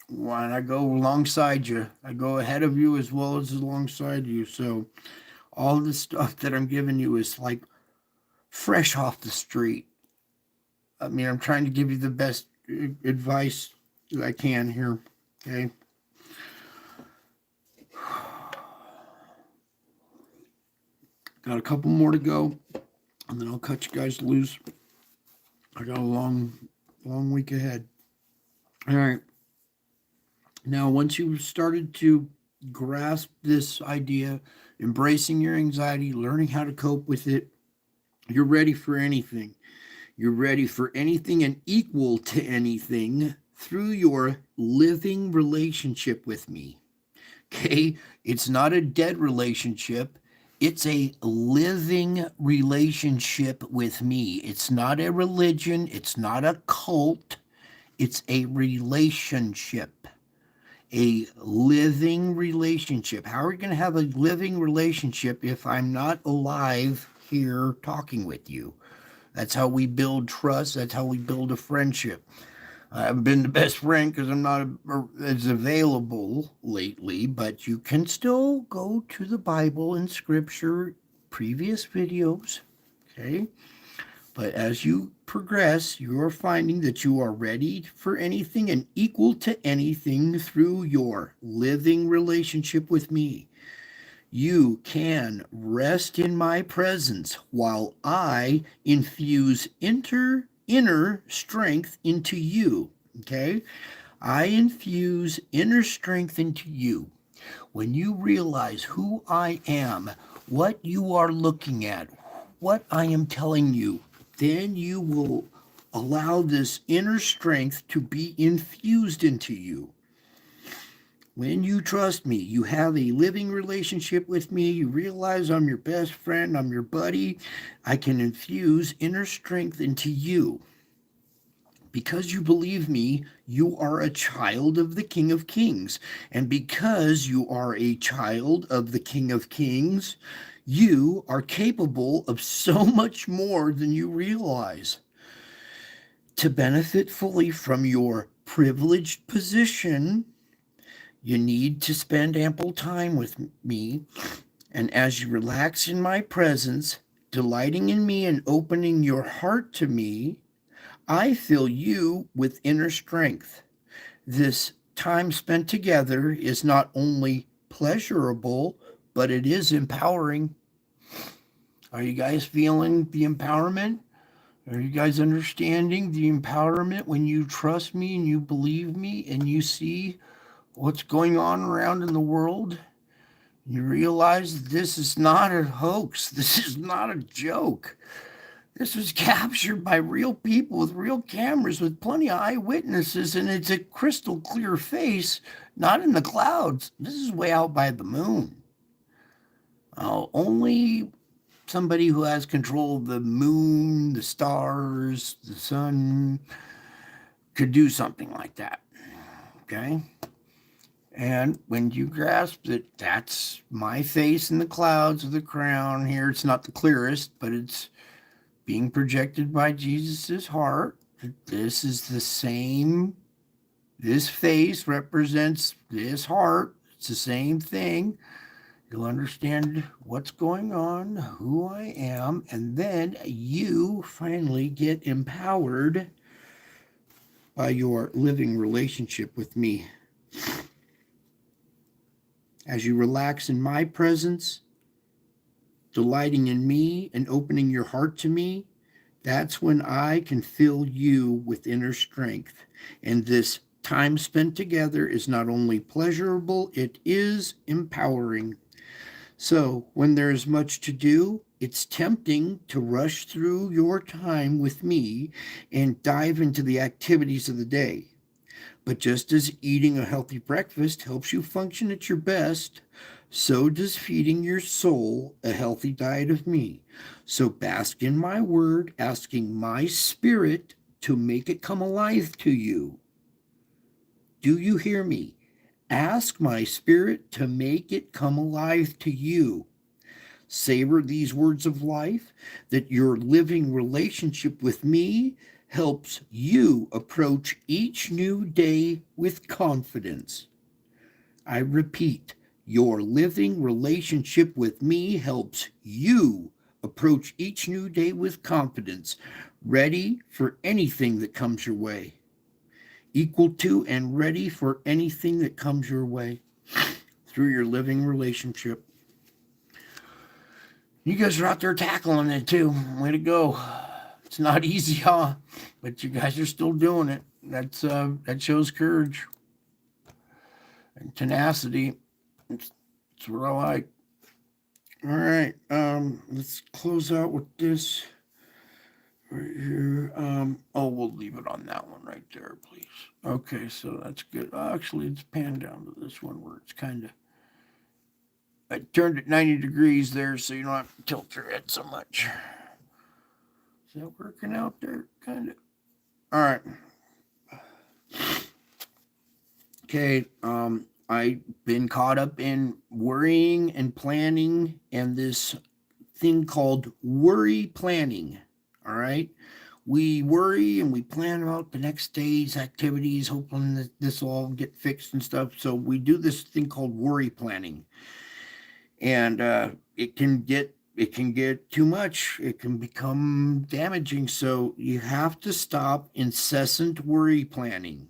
And I go alongside you. I go ahead of you as well as alongside you. So all the stuff that I'm giving you is like fresh off the street. I mean, I'm trying to give you the best advice that I can here. Okay. Got a couple more to go, and then I'll cut you guys loose. I got a long week ahead. All right. Now, once you've started to grasp this idea, embracing your anxiety, learning how to cope with it, you're ready for anything. You're ready for anything and equal to anything through your living relationship with me. Okay? It's not a dead relationship. It's a living relationship with me. It's not a religion. It's not a cult. It's a relationship. A living relationship. How are we going to have a living relationship if I'm not alive here talking with you? That's how we build trust. That's how we build a friendship. I haven't been the best friend because I'm not as available lately, but you can still go to the Bible and Scripture, previous videos, okay? But as you progress, you're finding that you are ready for anything and equal to anything through your living relationship with me. You can rest in my presence while I infuse inner strength into you. Okay? I infuse inner strength into you. When you realize who I am, what you are looking at, what I am telling you, then you will allow this inner strength to be infused into you. When you trust me, you have a living relationship with me, you realize I'm your best friend, I'm your buddy, I can infuse inner strength into you. Because you believe me, you are a child of the King of Kings. And because you are a child of the King of Kings, you are capable of so much more than you realize. To benefit fully from your privileged position, you need to spend ample time with me, and as you relax in my presence, delighting in me and opening your heart to me, I fill you with inner strength. This time spent together is not only pleasurable, but it is empowering. Are you guys feeling the empowerment? Are you guys understanding the empowerment when you trust me and you believe me and you see what's going on around in the world? You realize this is not a hoax. This is not a joke. This was captured by real people with real cameras with plenty of eyewitnesses, and it's a crystal clear face, not in the clouds. This is way out by the moon. Only somebody who has control of the moon, the stars, the sun could do something like that. Okay? And when you grasp that that's my face in the clouds of the crown here, it's not the clearest, but it's being projected by Jesus's heart. This is the same. This face represents this heart. It's the same thing. You'll understand what's going on, who I am, and then you finally get empowered by your living relationship with me. As you relax in my presence, delighting in me and opening your heart to me, that's when I can fill you with inner strength. And this time spent together is not only pleasurable, it is empowering. So when there's much to do, it's tempting to rush through your time with me and dive into the activities of the day. But just as eating a healthy breakfast helps you function at your best, so does feeding your soul a healthy diet of me. So bask in my word, asking my spirit to make it come alive to you. Do you hear me? Ask my spirit to make it come alive to you. Savor these words of life, that your living relationship with me helps you approach each new day with confidence. I repeat, your living relationship with me helps you approach each new day with confidence, ready for anything that comes your way. Equal to and ready for anything that comes your way through your living relationship. You guys are out there tackling it too. Way to go. It's not easy, huh? But you guys are still doing it. That shows courage and tenacity. That's what I like. All right. Let's close out with this right here. We'll leave it on that one right there, please. Okay, so that's good. Actually, it's panned down to this one where it's kind of. I turned it 90 degrees there, so you don't have to tilt your head so much. Is that working out there? Kind of. All right. Okay. I've been caught up in worrying and planning and this thing called worry planning. All right. We worry and we plan about the next day's activities, hoping that this will all get fixed and stuff. So we do this thing called worry planning. And it can get too much. It can become damaging. So you have to stop incessant worry planning.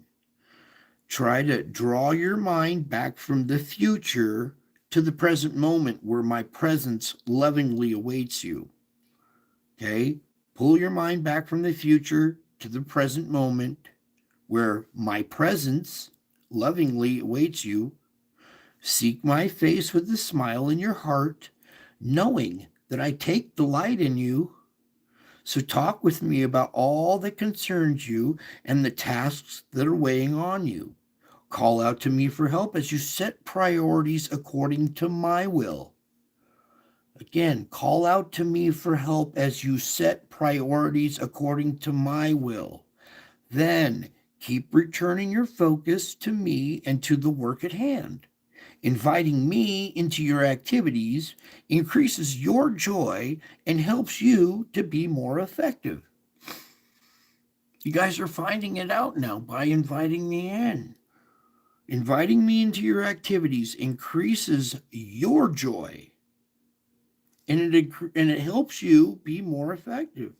Try to draw your mind back from the future to the present moment where my presence lovingly awaits you. Okay? Pull your mind back from the future to the present moment where my presence lovingly awaits you. Seek my face with a smile in your heart, knowing that I take delight in you. So talk with me about all that concerns you and the tasks that are weighing on you. Call out to me for help as you set priorities according to my will. Again, call out to me for help as you set priorities according to my will. Then keep returning your focus to me and to the work at hand. Inviting me into your activities increases your joy and helps you to be more effective. You guys are finding it out now by inviting me in. Inviting me into your activities increases your joy, and it helps you be more effective.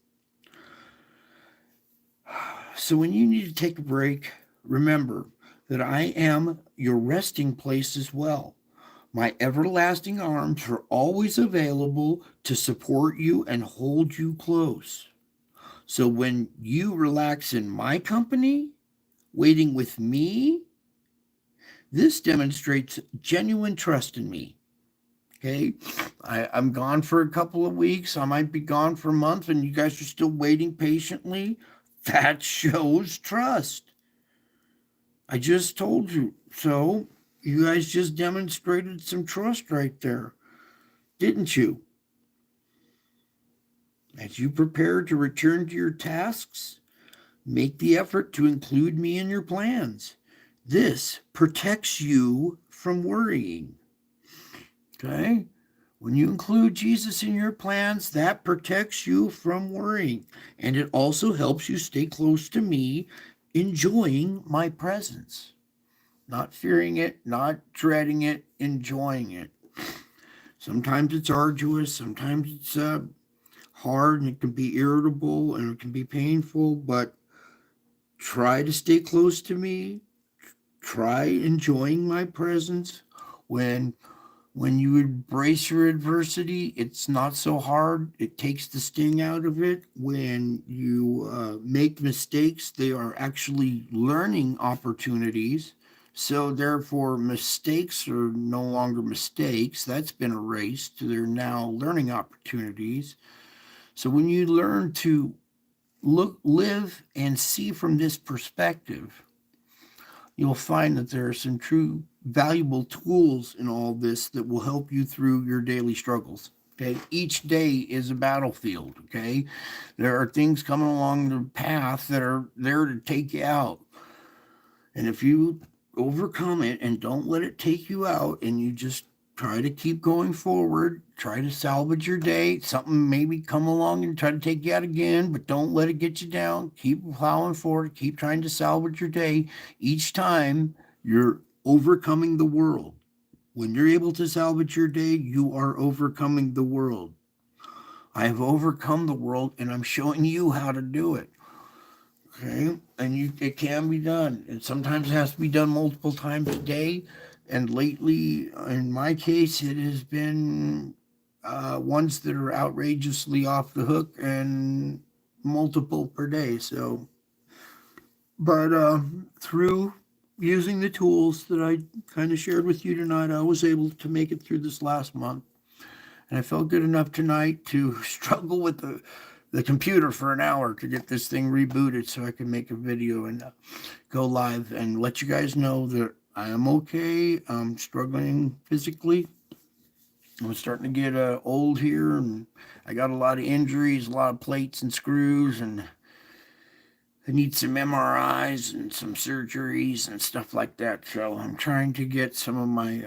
So when you need to take a break, remember that I am your resting place as well. My everlasting arms are always available to support you and hold you close. So when you relax in my company, waiting with me, this demonstrates genuine trust in me. Okay, I'm gone for a couple of weeks. I might be gone for a month, and you guys are still waiting patiently. That shows trust. I just told you. So you guys just demonstrated some trust right there, didn't you? As you prepare to return to your tasks, make the effort to include me in your plans. This protects you from worrying. Okay? When you include Jesus in your plans, that protects you from worrying. And it also helps you stay close to me, enjoying my presence. Not fearing it, not dreading it, enjoying it. Sometimes it's arduous, sometimes it's hard, and it can be irritable and it can be painful, but try to stay close to me. Try enjoying my presence. When you embrace your adversity, it's not so hard. It takes the sting out of it. When you make mistakes, they are actually learning opportunities. So therefore, mistakes are no longer mistakes. That's been erased. They're now learning opportunities. So when you learn to live and see from this perspective, you'll find that there are some true valuable tools in all this that will help you through your daily struggles. Okay, each day is a battlefield. Okay, there are things coming along the path that are there to take you out, and if you overcome it and don't let it take you out, and you just try to keep going forward, try to salvage your day. Something maybe come along and try to take you out again, but don't let it get you down. Keep plowing forward, keep trying to salvage your day. Each time you're overcoming the world. When you're able to salvage your day, you are overcoming the world. I have overcome the world, and I'm showing you how to do it. Okay, and it can be done. And sometimes it has to be done multiple times a day. And lately, in my case, it has been ones that are outrageously off the hook and multiple per day. So, but through using the tools that I kind of shared with you tonight, I was able to make it through this last month. And I felt good enough tonight to struggle with the computer for an hour to get this thing rebooted so I can make a video and go live and let you guys know that I am okay. I'm struggling physically. I'm starting to get old here, and I got a lot of injuries, a lot of plates and screws, and I need some MRIs and some surgeries and stuff like that. So I'm trying to get some of my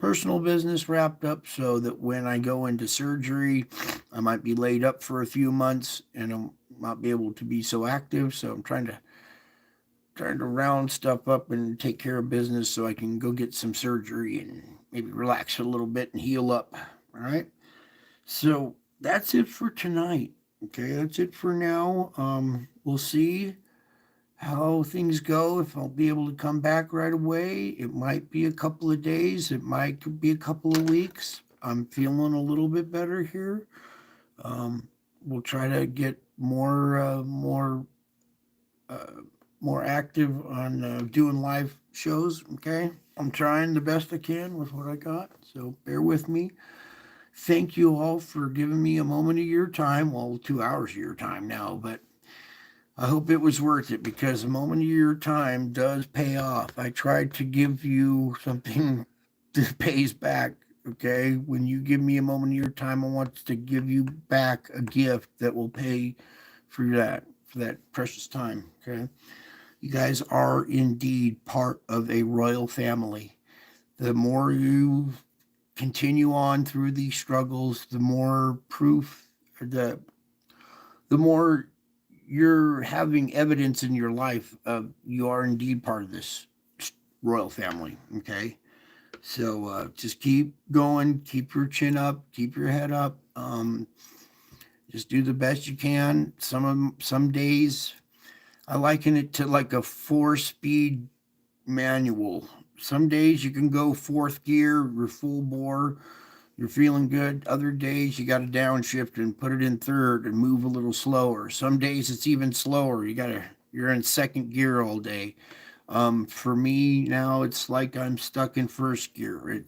personal business wrapped up so that when I go into surgery, I might be laid up for a few months and I'll not be able to be so active. So I'm trying to round stuff up and take care of business so I can go get some surgery and maybe relax a little bit and heal up. All right. So that's it for tonight. Okay, that's it for now. We'll see how things go. If I'll be able to come back right away, it might be a couple of days. It might be a couple of weeks. I'm feeling a little bit better here. We'll try to get more active on doing live shows. Okay, I'm trying the best I can with what I got. So bear with me. Thank you all for giving me a moment of your time. Well, 2 hours of your time now, but I hope it was worth it because a moment of your time does pay off. I tried to give you something that pays back. Okay. When you give me a moment of your time, I want to give you back a gift that will pay for that precious time. Okay. You guys are indeed part of a royal family. The more you continue on through these struggles, the more proof, the more you're having evidence in your life of you are indeed part of this royal family. Okay, so just keep going, keep your chin up, keep your head up. Just do the best you can. Some days I liken it to like a 4-speed manual. Some days you can go fourth gear, you're full bore, you're feeling good. Other days you got to downshift and put it in third and move a little slower. Some days it's even slower. You're in second gear all day. For me now, it's like I'm stuck in first gear.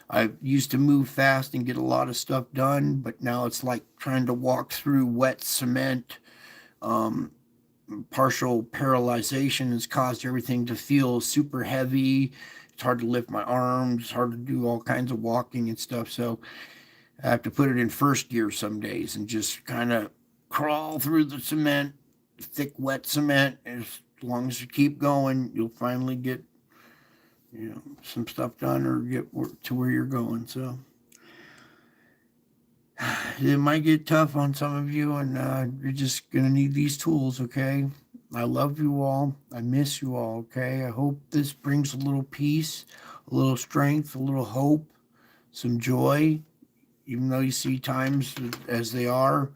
I used to move fast and get a lot of stuff done, but now it's like trying to walk through wet cement. Partial paralyzation has caused everything to feel super heavy. It's hard to lift my arms, it's hard to do all kinds of walking and stuff. So I have to put it in first gear some days and just kind of crawl through the cement, thick, wet cement. As long as you keep going, you'll finally get, some stuff done or get to where you're going. So it might get tough on some of you, and you're just going to need these tools, okay? I love you all. I miss you all, okay? I hope this brings a little peace, a little strength, a little hope, some joy, even though you see times as they are,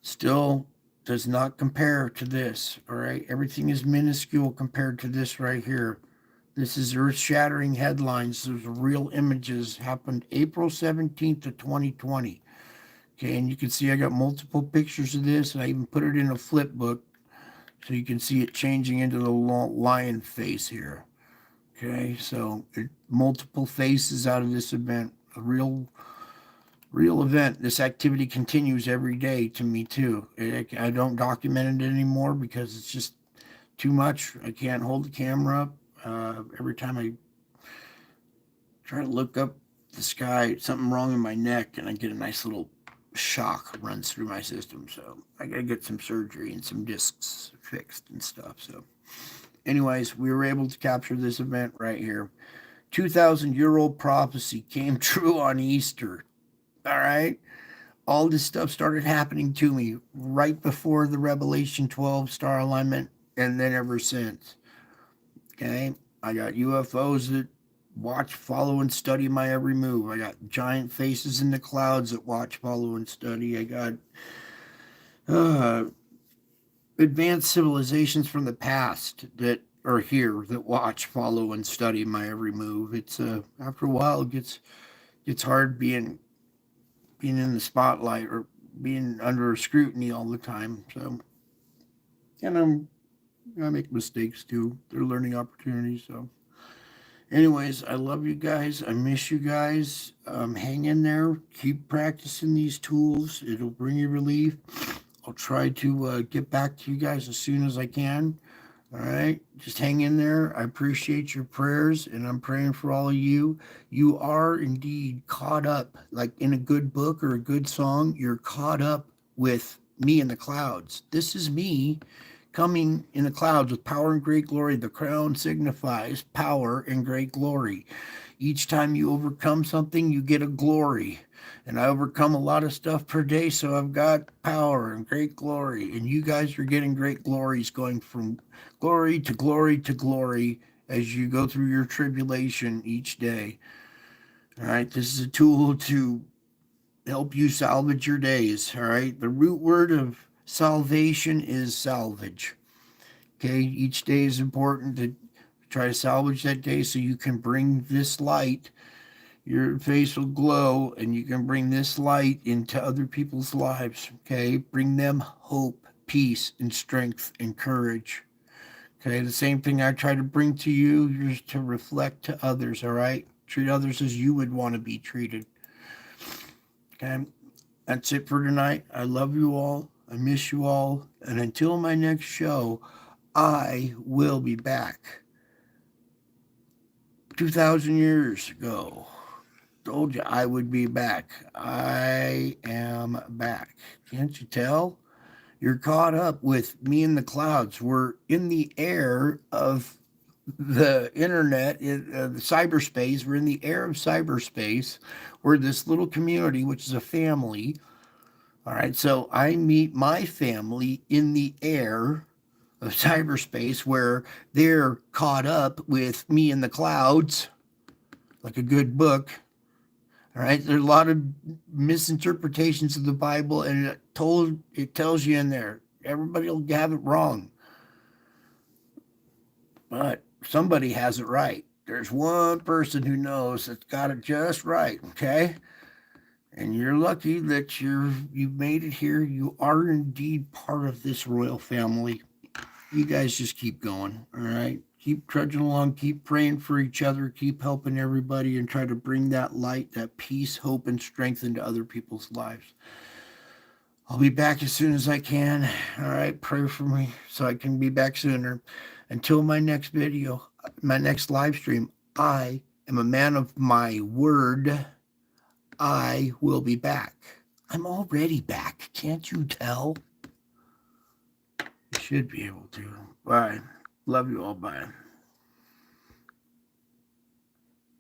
still does not compare to this, all right? Everything is minuscule compared to this right here. This is earth-shattering headlines. There's real images. Happened April 17th of 2020. Okay, and you can see I got multiple pictures of this, and I even put it in a flip book so you can see it changing into the lion face here. Okay, so multiple faces out of this event, a real event. This activity continues every day to me too. I don't document it anymore because it's just too much. I can't hold the camera up. Every time I try to look up the sky, something wrong in my neck, and I get a nice little shock runs through my system. So I gotta get some surgery and some discs fixed and stuff. So anyways, we were able to capture this event right here. 2,000-year-old prophecy came true on Easter. All right, all this stuff started happening to me right before the Revelation 12 star alignment, and then ever since. Okay, I got UFOs that watch, follow, and study my every move. I got giant faces in the clouds that watch, follow, and study. I got advanced civilizations from the past that are here that watch, follow, and study my every move. It's after a while it gets hard being in the spotlight or being under scrutiny all the time. So, and I'm I make mistakes too. They're learning opportunities. So, anyways, I love you guys. I miss you guys. Hang in there. Keep practicing these tools. It'll bring you relief. I'll try to get back to you guys as soon as I can. All right, just hang in there. I appreciate your prayers, and I'm praying for all of you. You are indeed caught up, like in a good book or a good song, you're caught up with me in the clouds. This is me coming in the clouds with power and great glory. The crown signifies power and great glory. Each time you overcome something, you get a glory. And I overcome a lot of stuff per day, so I've got power and great glory. And you guys are getting great glories, going from glory to glory to glory as you go through your tribulation each day. All right, this is a tool to help you salvage your days. All right, the root word of salvation is salvage. Okay, each day is important to try to salvage that day so you can bring this light. Your face will glow, and you can bring this light into other people's lives. Okay, bring them hope, peace, and strength and courage. Okay, the same thing I try to bring to you, you're to reflect to others. All right, treat others as you would want to be treated. Okay, that's it for tonight. I love you all. I miss you all. And until my next show, I will be back. 2,000 years ago, told you I would be back. I am back. Can't you tell? You're caught up with me in the clouds. We're in the air of the internet, the cyberspace. We're in the air of cyberspace. We're this little community, which is a family. All right, so I meet my family in the air of cyberspace where they're caught up with me in the clouds, like a good book. All right, there's a lot of misinterpretations of the Bible, and it tells you in there. Everybody will have it wrong, but somebody has it right. There's one person who knows that's got it just right. Okay, and you're lucky that you've made it here. You are indeed part of this royal family. You guys just keep going. All right. Keep trudging along, keep praying for each other, keep helping everybody, and try to bring that light, that peace, hope, and strength into other people's lives. I'll be back as soon as I can. All right, pray for me so I can be back sooner. Until my next video, my next live stream, I am a man of my word. I will be back. I'm already back. Can't you tell? You should be able to. Bye. Love you all. Bye.